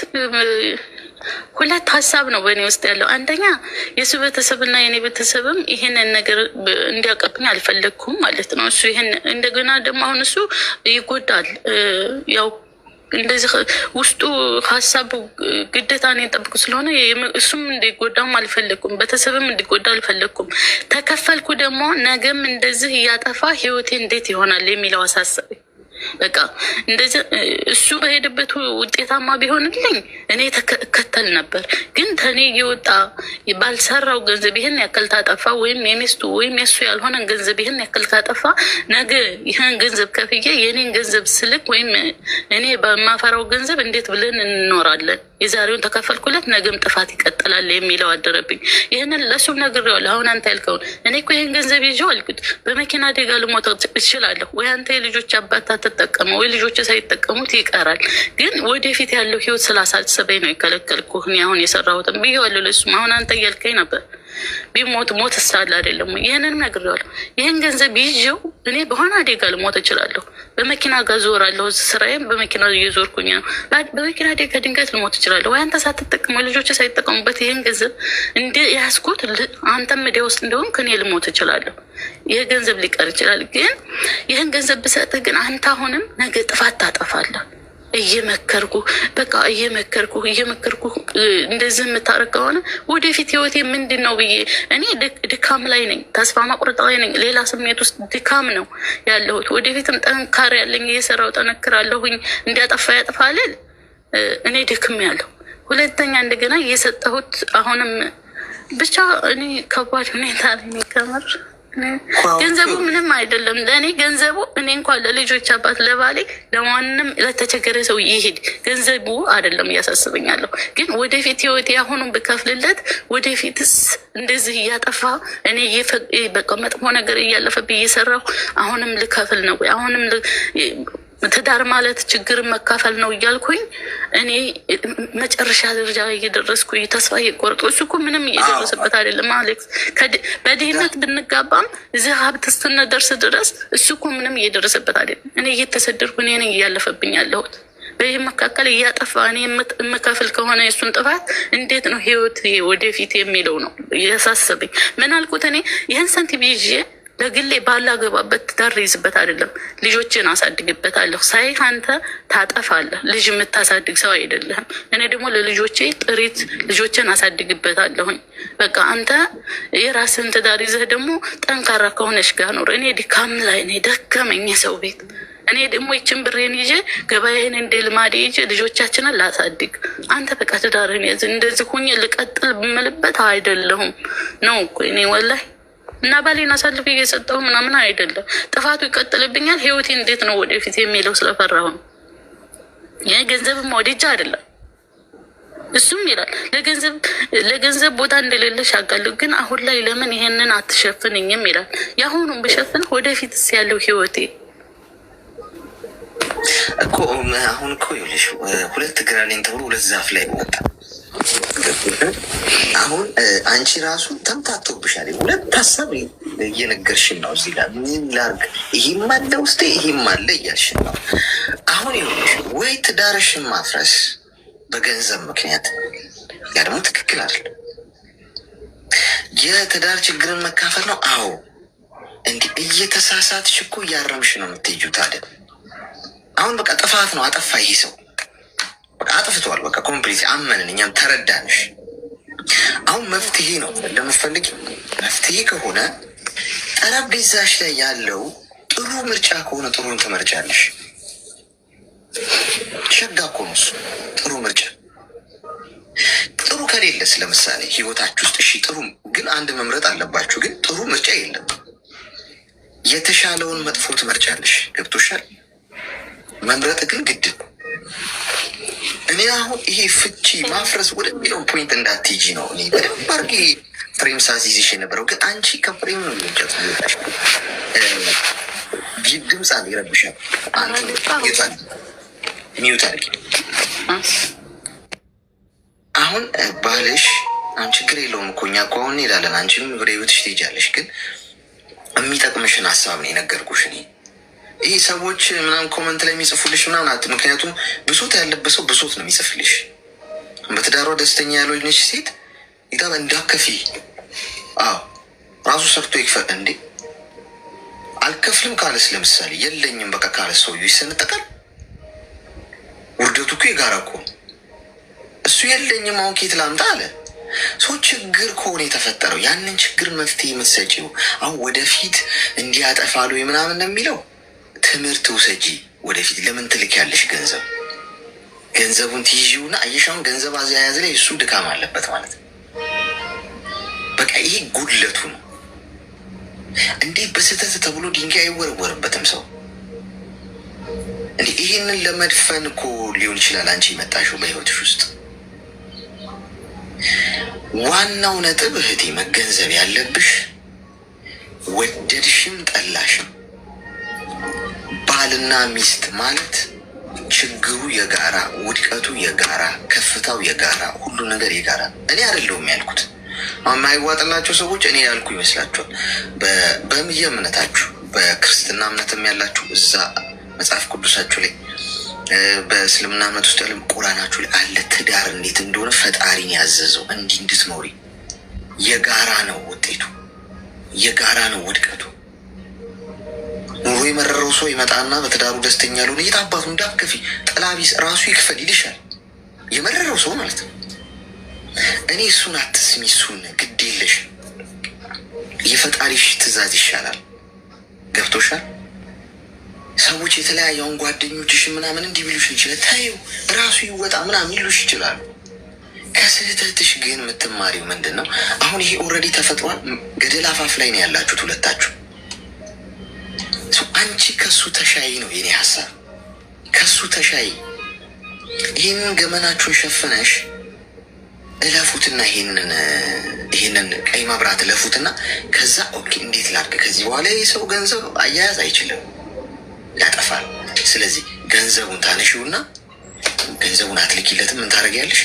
ሁለት ሀሳብ ነው በእኔ ውስጥ ያለው። አንደኛ የሱ ቤተሰብና የኔ ቤተሰብም ይሄንን ነገር እንዲያውቅብኝ አልፈለግኩም ማለት ነው። እሱ ይሄን እንደገና ደግሞ አሁን እሱ ይጎዳል። ያው እንደዚህ ውስጡ ሀሳቡ ግዴታ እኔን ጠብቁ ስለሆነ እሱም እንዲጎዳም አልፈለግኩም፣ ቤተሰብም እንዲጎዳ አልፈለግኩም። ተከፈልኩ ደግሞ ነገም እንደዚህ እያጠፋ ህይወቴ እንዴት ይሆናል የሚለው አሳሰበኝ። በቃ እንደዚህ እሱ በሄደበት ውጤታማ ቢሆንልኝ እኔ ተከተል ነበር። ግን ተኔ እየወጣ ባልሰራው ገንዘብ ይህን ያክል ታጠፋ ወይም የሚስቱ ወይም የሱ ያልሆነን ገንዘብ ይህን ያክል ካጠፋ ነገ ይህን ገንዘብ ከፍዬ የኔን ገንዘብ ስልክ ወይም እኔ በማፈራው ገንዘብ እንዴት ብለን እንኖራለን? የዛሬውን ተከፈልኩለት ነገም ጥፋት ይቀጥላል የሚለው አደረብኝ። ይህንን ለሱም ነግሬዋለሁ። አሁን አንተ ያልከውን እኔ እኮ ይህን ገንዘብ ይዤው አልኩት በመኪና አደጋ ልሞት እችላለሁ ወይ አንተ የልጆች አባታ ተጠቀመው ወይ ልጆች ሳይጠቀሙት ይቀራል። ግን ወደፊት ያለው ህይወት ስላሳሰበኝ ነው የከለከልኩህ። እኔ አሁን የሰራሁትም ብዬዋለሁ ለሱም። አሁን አንተ እያልከኝ ነበር ቢሞት ሞት ሳለ አይደለም። ይህንንም ነግሬዋለሁ። ይህን ገንዘብ ይዤው እኔ በሆነ አደጋ ልሞት እችላለሁ። በመኪና ጋር ዞራለሁ። ስራዬም በመኪና እየዞርኩኝ ነው። በመኪና አደጋ ድንገት ልሞት እችላለሁ። ወይ አንተ ሳትጠቀሙ ልጆች ሳይጠቀሙበት ይህን ገንዘብ እንደ ያስኩት አንተም እዳ ውስጥ እንደሆን ከኔ ልሞት እችላለሁ። ይህ ገንዘብ ሊቀር ይችላል። ግን ይህን ገንዘብ ብሰጥህ ግን አንተ አሁንም ነገ ጥፋት ታጠፋለህ። እየመከርኩ እንደዚህ የምታረግ ከሆነ ወደፊት ህይወቴ ምንድን ነው ብዬ እኔ ድካም ላይ ነኝ፣ ተስፋ መቁረጥ ላይ ነኝ። ሌላ ስሜት ውስጥ ድካም ነው ያለሁት። ወደፊትም ጠንካራ ያለኝ እየሰራው ጠነክራለሁኝ። እንዲያጠፋ ያጥፋልል እኔ ድክም ያለሁ። ሁለተኛ እንደገና እየሰጠሁት አሁንም ብቻ እኔ ከባድ ሁኔታ ላይ የሚቀመር ገንዘቡ ምንም አይደለም ለእኔ። ገንዘቡ እኔ እንኳን ለልጆች አባት ለባሌ ለማንም ለተቸገረ ሰው ይሄድ ገንዘቡ አይደለም እያሳስበኛለሁ። ግን ወደፊት ህይወቴ አሁኑም ብከፍልለት ወደፊትስ እንደዚህ እያጠፋ እኔ በቃ መጥፎ ነገር እያለፈብኝ እየሰራሁ አሁንም ልከፍል ነው ወይ? አሁንም ትዳር ማለት ችግር መካፈል ነው እያልኩኝ እኔ መጨረሻ ደረጃ እየደረስኩ ተስፋ እየቆረጡ እሱ እኮ ምንም እየደረሰበት አይደለም አሌክስ። በድህነት ብንጋባም እዚህ ሀብት እስክንደርስ ድረስ እሱ እኮ ምንም እየደረሰበት አይደለም። እኔ እየተሰደድኩ እኔ ነኝ እያለፈብኝ ያለሁት። በይህ መካከል እያጠፋ እኔ የምከፍል ከሆነ የእሱን ጥፋት እንዴት ነው ህይወት ወደፊት የሚለው ነው እያሳሰበኝ። ምን አልኩት እኔ ይህን ሳንቲም ይዤ ለግሌ ባላገባበት ትዳር ይዝበት አይደለም ልጆችን አሳድግበታለሁ። ሳይህ አንተ ታጠፋለህ። ልጅ የምታሳድግ ሰው አይደለህም። እኔ ደግሞ ለልጆቼ ጥሪት ልጆችን አሳድግበታለሁኝ። በቃ አንተ የራስን ትዳር ይዘህ ደግሞ ጠንካራ ከሆነች ጋር ኖር። እኔ ድካም ላይ እኔ ደከመኝ ሰው ቤት። እኔ ደግሞ ይችን ብሬን ይዤ ገበያዬን እንደ ልማዴ ይዤ ልጆቻችንን ላሳድግ። አንተ በቃ ትዳርን ያዝ። እንደዚህ ሁኜ ልቀጥል ብምልበት አይደለሁም ነው እኮ እኔ ወላሂ እና ባሌን አሳልፍ እየሰጠው ምናምን አይደለም። ጥፋቱ ይቀጥልብኛል። ህይወቴ እንዴት ነው ወደፊት የሚለው ስለፈራሁ ነው። ይህ ገንዘብም ወዲጃ አይደለም እሱም ይላል ለገንዘብ ቦታ እንደሌለሽ አውቃለሁ፣ ግን አሁን ላይ ለምን ይሄንን አትሸፍንኝም ይላል። የአሁኑን ብሸፍን ወደፊትስ ያለው ህይወቴ
እኮ አሁን እኮ ይኸውልሽ ሁለት እግር አለኝ ተብሎ ሁለት ዛፍ ላይ ወጣ። አሁን አንቺ ራሱ ተምታቶብሻል። ሁለት ሀሳብ እየነገርሽን ነው። እዚህ ጋር ምን ላድርግ፣ ይህም አለ ውስጤ ይህም አለ እያልሽን ነው። አሁን ይኸውልሽ ወይ ትዳርሽን ማፍረስ በገንዘብ ምክንያት፣ ያ ደግሞ ትክክል አይደለም። የትዳር ችግርን መካፈል ነው። አዎ እንዲህ እየተሳሳትሽ እኮ እያረምሽ ነው የምትሄጂው። ታዲያ አሁን በቃ ጥፋት ነው፣ አጠፋ ይሄ ሰው በቃ አጥፍቷል። በቃ ኮምፕሊት አመንን፣ እኛም ተረዳንሽ። አሁን መፍትሄ ነው እንደምትፈልጊ። መፍትሄ ከሆነ ጠረጴዛሽ ላይ ያለው ጥሩ ምርጫ ከሆነ ጥሩን ትመርጫለሽ። ሸጋ እኮ ነው እሱ ጥሩ ምርጫ። ጥሩ ከሌለስ ለምሳሌ ህይወታችሁ ውስጥ እሺ ጥሩ ግን አንድ መምረጥ አለባችሁ፣ ግን ጥሩ ምርጫ የለም። የተሻለውን መጥፎ ትመርጫለሽ። ገብቶሻል? መምረጥ ግን ግድ ነው። እኔ አሁን ይሄ ፍቺ ማፍረስ ወደሚለው ፖይንት እንዳትሄጂ ነው እኔ በደንብ አድርጌ ፍሬም ሳሲዝሽ የነበረው፣ ግን አንቺ ከፍሬም ነው የሚወጫት ሚወጣሽ። ድምፅ አለ ይረብሻል። ሚዩት አድርጊ። አሁን ባልሽ አሁን ችግር የለውም እኮ እኛ እኮ አሁን እንሄዳለን፣ አንቺም ወደ ህይወትሽ ትሄጃለሽ፣ ግን የሚጠቅምሽን ሀሳብ ነው የነገርኩሽ እኔ። ይህ ሰዎች ምናምን ኮመንት ላይ የሚጽፉልሽ ምናምን ምክንያቱም ብሶት ያለበት ሰው ብሶት ነው የሚጽፍልሽ። በትዳሯ ደስተኛ ያልሆነች ሴት ይታበ እንዳከፊ አዎ ራሱ ሰርቶ ይክፈል እንዴ። አልከፍልም ካለስ ለምሳሌ የለኝም በቃ ካለስ ሰውዬው ይሰነጠቃል። ውርደቱ እኮ የጋራ እኮ እሱ የለኝም አሁን ኬት ላምጣ አለ። ሰው ችግር ከሆነ የተፈጠረው ያንን ችግር መፍትሄ የምትሰጪው አሁን ወደፊት እንዲያጠፋሉ ምናምን ነው የሚለው ትምህርት ውሰጂ። ወደፊት ለምን ትልኪያለሽ ገንዘቡን ትይዢውና አየሻውን ገንዘብ አያያዝ ላይ እሱ ድካም አለበት ማለት ነው። በቃ ይሄ ጉድለቱ ነው። እንዴት በስህተት ተብሎ ድንጋይ አይወረወርበትም ሰው እንዴ። ይህንን ለመድፈን እኮ ሊሆን ይችላል አንቺ የመጣሽው በህይወትሽ ውስጥ። ዋናው ነጥብ እህቴ መገንዘብ ያለብሽ ወደድሽም ጠላሽም ባልና ሚስት ማለት ችግሩ የጋራ፣ ውድቀቱ የጋራ፣ ከፍታው የጋራ፣ ሁሉ ነገር የጋራ። እኔ አይደለሁም ያልኩት። የማይዋጥላቸው ሰዎች እኔ ያልኩ ይመስላችኋል። በየእምነታችሁ በክርስትና እምነትም ያላችሁ እዛ መጽሐፍ ቅዱሳችሁ ላይ በእስልምና እምነት ውስጥ ያለም ቁራናችሁ ላይ አለ ትዳር እንዴት እንደሆነ ፈጣሪን ያዘዘው እንዲህ እንድትኖሪ። የጋራ ነው ውጤቱ፣ የጋራ ነው ውድቀቱ። ኑሮ የመረረው ሰው ይመጣና በትዳሩ ደስተኛ ያልሆነ የት አባቱ እንዳትከፊ ጠላቢስ ራሱ ይክፈል ይልሻል። የመረረው ሰው ማለት ነው። እኔ እሱን አትስሚ፣ እሱን ግድ የለሽ፣ የፈጣሪሽ ትእዛዝ ይሻላል። ገብቶሻል? ሰዎች የተለያየውን ጓደኞችሽ ምናምን እንዲህ ቢሉሽ ይችላል። ታየው ራሱ ይወጣ ምናምን ይሉሽ ይችላሉ። ከስህተትሽ ግን የምትማሪው ምንድን ነው? አሁን ይሄ ኦልሬዲ ተፈጥሯል። ገደል አፋፍ ላይ ነው ያላችሁት ሁለታችሁ። አንቺ ከሱ ተሻይ ነው የኔ ሀሳብ። ከሱ ተሻይ ይህንን ገመናችሁን ሸፍነሽ እለፉትና ይህንን ቀይ መብራት እለፉትና ከዛ ኦኬ እንዴት ላድርግ ከዚህ በኋላ የሰው ገንዘብ አያያዝ አይችልም፣ ያጠፋል። ስለዚህ ገንዘቡን ታነሺውና ገንዘቡን አትልኪለትም። ምን ታደርጊያለሽ?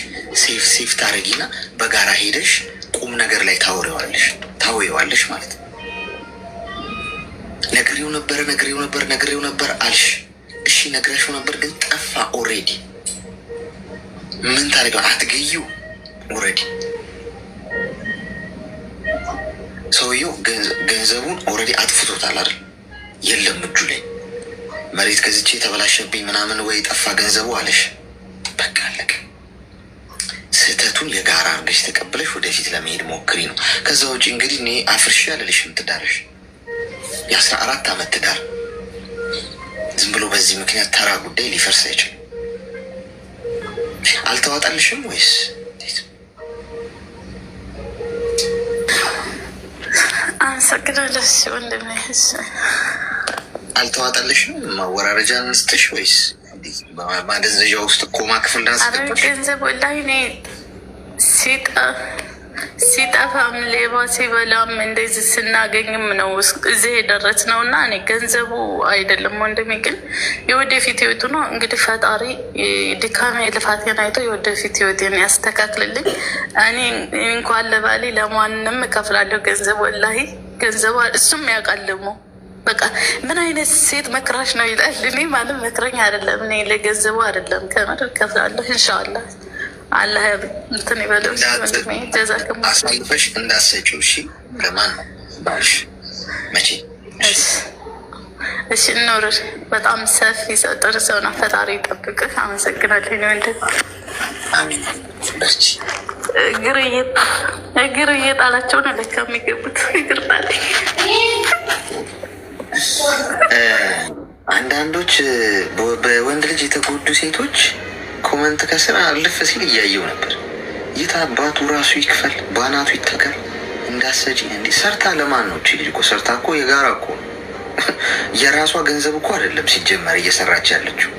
ሴፍ ታደርጊና በጋራ ሄደሽ ቁም ነገር ላይ ታወሪዋለሽ ማለት ነው። ነግሬው ነበር አልሽ። እሺ ነግረሽው ነበር ግን ጠፋ ኦልሬዲ። ምን ታደርጊው? አትገይው ኦልሬዲ። ሰውየው ገንዘቡን ኦልሬዲ አጥፍቶታል አይደል? የለም እጁ ላይ መሬት ገዝቼ ተበላሸብኝ ምናምን ወይ ጠፋ ገንዘቡ አለሽ። በቃ አለቀ። ስህተቱን የጋራ አድርገሽ ተቀብለሽ ወደፊት ለመሄድ ሞክሪ ነው። ከዛ ውጭ እንግዲህ እኔ አፍርሼ አልልሽም። ትዳርሽ የ14 ዓመት ትዳር ዝም ብሎ በዚህ ምክንያት ተራ ጉዳይ ሊፈርስ አይችልም። አልተዋጣልሽም ወይስ
አመሰግናለሁ ወንድሜ።
አልተዋጣልሽም? ማወራረጃ አንስተሽ ወይስ ማደንዘዣ ውስጥ ኮማ ክፍል ዳስገባሽ?
ገንዘብ ወላሂ እኔ ሲጠፋም ሌባ ሲበላም እንደዚህ ስናገኝም ነው እዚህ የደረስ ነው። እና እኔ ገንዘቡ አይደለም ወንድሜ፣ ግን የወደፊት ህይወቱ ነው። እንግዲህ ፈጣሪ ድካሜ ልፋቴን አይቶ የወደፊት ህይወቴን ያስተካክልልኝ። እኔ እንኳን ለባሌ ለማንም እከፍላለሁ ገንዘብ፣ ወላሂ ገንዘቡ እሱም ያውቃልሞ። በቃ ምን አይነት ሴት መክራሽ ነው ይላል። እኔ ማንም መክረኝ አይደለም፣ እኔ ለገንዘቡ አይደለም፣ ከምር እከፍላለሁ ኢንሻአላህ። አላህ እንትን ይበለው።
አሳልፈሽ እንዳትሰጪው እሺ። ለማን ነው ባልሽ? መቼ?
እሺ ኖር። በጣም ሰፊ ሰው ጥሩ ሰው ነው። ፈጣሪ ይጠብቅህ። አመሰግናለሁ። ወንድም
አሚን። በርቺ።
እግር እየጣላቸው ነው ለካ የሚገቡት። እግር ጣለኝ።
አንዳንዶች በወንድ ልጅ የተጎዱ ሴቶች ኮመንት ከስራ አልፍ ሲል እያየው ነበር። የት አባቱ ራሱ ይክፈል፣ ባናቱ ይተከል። እንዳሰጪ እንዲ ሰርታ ለማን ነው? ልጅ እኮ ሰርታ እኮ የጋራ እኮ የራሷ ገንዘብ እኮ አይደለም ሲጀመር እየሰራች ያለችው።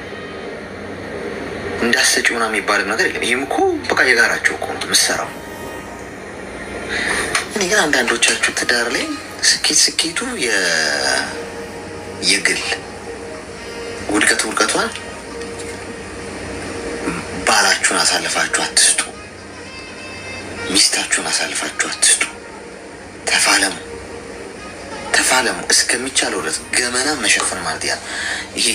እንዳሰጪ ሆና የሚባልም ነገር የለም። ይህም እኮ በቃ የጋራቸው እኮ ነው የምትሰራው። እኔ ግን አንዳንዶቻችሁ ትዳር ላይ ስኬቱ የግል ውድቀቷን ባላችሁን አሳልፋችሁ አትስጡ። ሚስታችሁን አሳልፋችሁ አትስጡ። ተፋለሙ እስከሚቻለው ድረስ። ገመና መሸፈን ማለት ያ ይሄ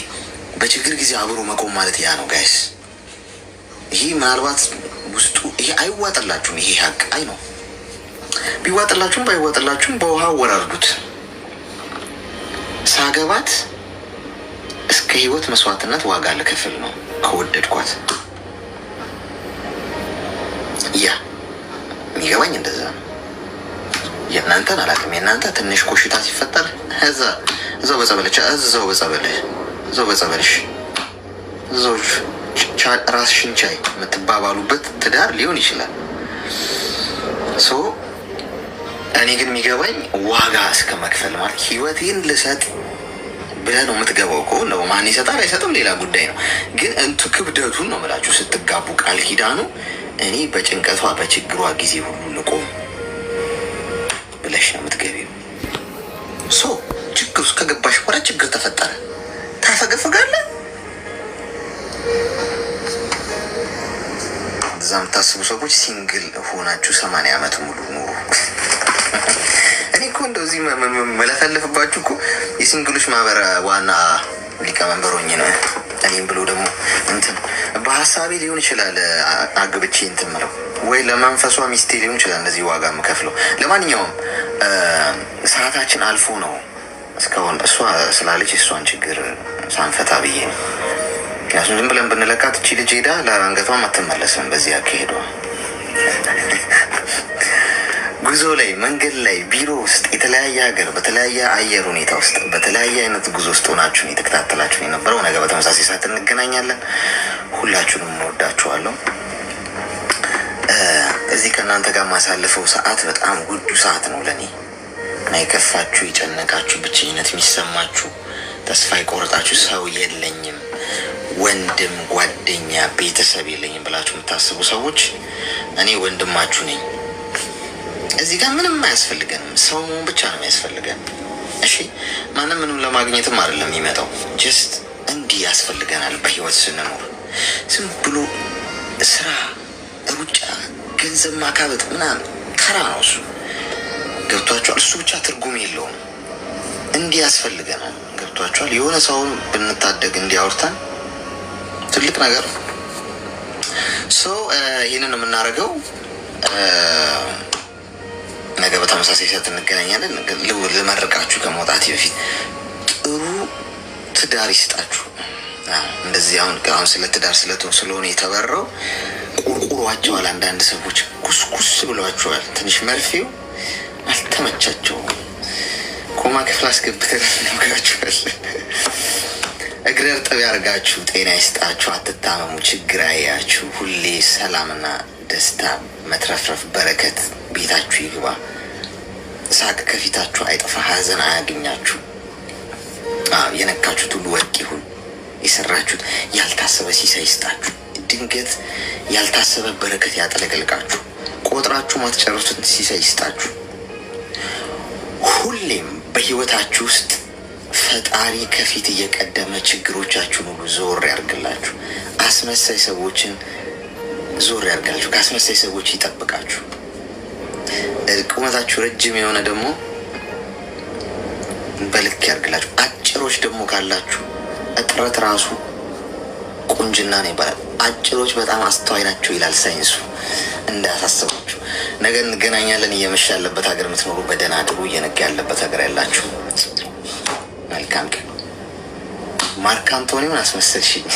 በችግር ጊዜ አብሮ መቆም ማለት ያ ነው ጋይስ። ይሄ ምናልባት ውስጡ ይሄ አይዋጥላችሁም። ይሄ ሀቅ አይ ነው። ቢዋጥላችሁም ባይዋጥላችሁም በውሃ አወራርዱት። ሳገባት እስከ ህይወት መስዋዕትነት ዋጋ ልከፍል ነው ከወደድኳት። ያ የሚገባኝ እንደዛ ነው። የእናንተን አላውቅም። የእናንተ ትንሽ ኮሽታ ሲፈጠር እዛው በጸበልሽ እዛው ራስሽን ቻይ የምትባባሉበት ትዳር ሊሆን ይችላል። እኔ ግን የሚገባኝ ዋጋ እስከ መክፈል ማለት ህይወቴን ልሰጥ ብለህ ነው የምትገባው እኮ ነው። ማን ይሰጣል አይሰጥም ሌላ ጉዳይ ነው። ግን ክብደቱን ነው የምላችሁ። ስትጋቡ ቃል ኪዳኑ እኔ በጭንቀቷ በችግሯ ጊዜ ሁሉ ልቆም ብለሽ ነው የምትገቢው። ችግር ውስጥ ከገባሽ በኋላ ችግር ተፈጠረ ታፈገፍጋለህ። እዛ የምታስቡ ሰዎች ሲንግል ሆናችሁ 80 ዓመት ሙሉ ኑሩ። እኔ እኮ እንደዚህ መለፈልፍባችሁ እኮ የሲንግሎች ማህበር ዋና ሊቀመንበር ሆኜ ነው። እኔም ብሎ ደግሞ እንትን በሀሳቤ ሊሆን ይችላል አግብቼ እንትን ምለው ወይ ለመንፈሷ ሚስቴ ሊሆን ይችላል እንደዚህ ዋጋ የምከፍለው። ለማንኛውም ሰዓታችን አልፎ ነው እስካሁን እሷ ስላለች የእሷን ችግር ሳንፈታ ብዬ ነው። ምክንያቱም ዝም ብለን ብንለቃት እቺ ልጅ ሄዳ ለአንገቷም አትመለስም። በዚህ አካሄዷ ጉዞ ላይ መንገድ ላይ ቢሮ ውስጥ የተለያየ ሀገር በተለያየ አየር ሁኔታ ውስጥ በተለያየ አይነት ጉዞ ውስጥ ሆናችሁን የተከታተላችሁን የነበረው ነገ በተመሳሳይ ሰዓት እንገናኛለን። ሁላችሁንም እንወዳችኋለሁ። እዚህ ከእናንተ ጋር ማሳልፈው ሰዓት በጣም ውዱ ሰዓት ነው ለእኔ እና የከፋችሁ የጨነቃችሁ ብቸኝነት የሚሰማችሁ ተስፋ የቆረጣችሁ ሰው የለኝም ወንድም ጓደኛ ቤተሰብ የለኝም ብላችሁ የምታስቡ ሰዎች እኔ ወንድማችሁ ነኝ። እዚህ ጋር ምንም አያስፈልገንም። ሰው መሆን ብቻ ነው የሚያስፈልገን። እሺ ማንም ምንም ለማግኘትም አይደለም የሚመጣው። ጀስት እንዲህ ያስፈልገናል በህይወት ስንኖር። ዝም ብሎ ስራ፣ ሩጫ፣ ገንዘብ ማካበት ምናምን ተራ ነው እሱ። ገብቷቸዋል? እሱ ብቻ ትርጉም የለውም። እንዲህ ያስፈልገናል። ገብቷቸዋል? የሆነ ሰውን ብንታደግ እንዲያወርታን ትልቅ ነገር ነው። ይህንን የምናደርገው ነገ በተመሳሳይ ሰዓት እንገናኛለን። ልመርቃችሁ ከመውጣት በፊት ጥሩ ትዳር ይስጣችሁ። እንደዚህ አሁን ስለ ትዳር ስለሆነ የተበራው ቁርቁሯቸዋል። አንዳንድ ሰዎች ኩስኩስ ብሏቸዋል። ትንሽ መርፌው አልተመቻቸውም። ኮማ ክፍል አስገብተን ነግራችኋል። እግረ እርጥብ ያርጋችሁ፣ ጤና ይስጣችሁ፣ አትታመሙ፣ ችግር አያችሁ፣ ሁሌ ሰላምና ደስታ መትረፍረፍ በረከት ቤታችሁ ይግባ። ሳቅ ከፊታችሁ አይጠፋ፣ ሀዘን አያገኛችሁ። የነካችሁት ሁሉ ወርቅ ይሁን። የሰራችሁት ያልታሰበ ሲሳይ ይስጣችሁ። ድንገት ያልታሰበ በረከት ያጠለቅልቃችሁ። ቆጥራችሁ ማትጨርሱትን ሲሳይ ይስጣችሁ። ሁሌም በህይወታችሁ ውስጥ ፈጣሪ ከፊት እየቀደመ ችግሮቻችሁን ሁሉ ዞር ያርግላችሁ። አስመሳይ ሰዎችን ዞር ያርግላችሁ። ከአስመሳይ ሰዎች ይጠብቃችሁ። ቁመታችሁ ረጅም የሆነ ደግሞ በልክ ያርግላችሁ። አጭሮች ደግሞ ካላችሁ እጥረት ራሱ ቁንጅና ነው ይባላል። አጭሮች በጣም አስተዋይ ናቸው ይላል ሳይንሱ። እንዳያሳስባችሁ። ነገ እንገናኛለን። እየመሸ ያለበት ሀገር የምትኖሩ በደህና አድሩ። እየነጋ ያለበት ሀገር ያላችሁ መልካም ቀን። ማርክ አንቶኒውን አስመሰልሽኝ።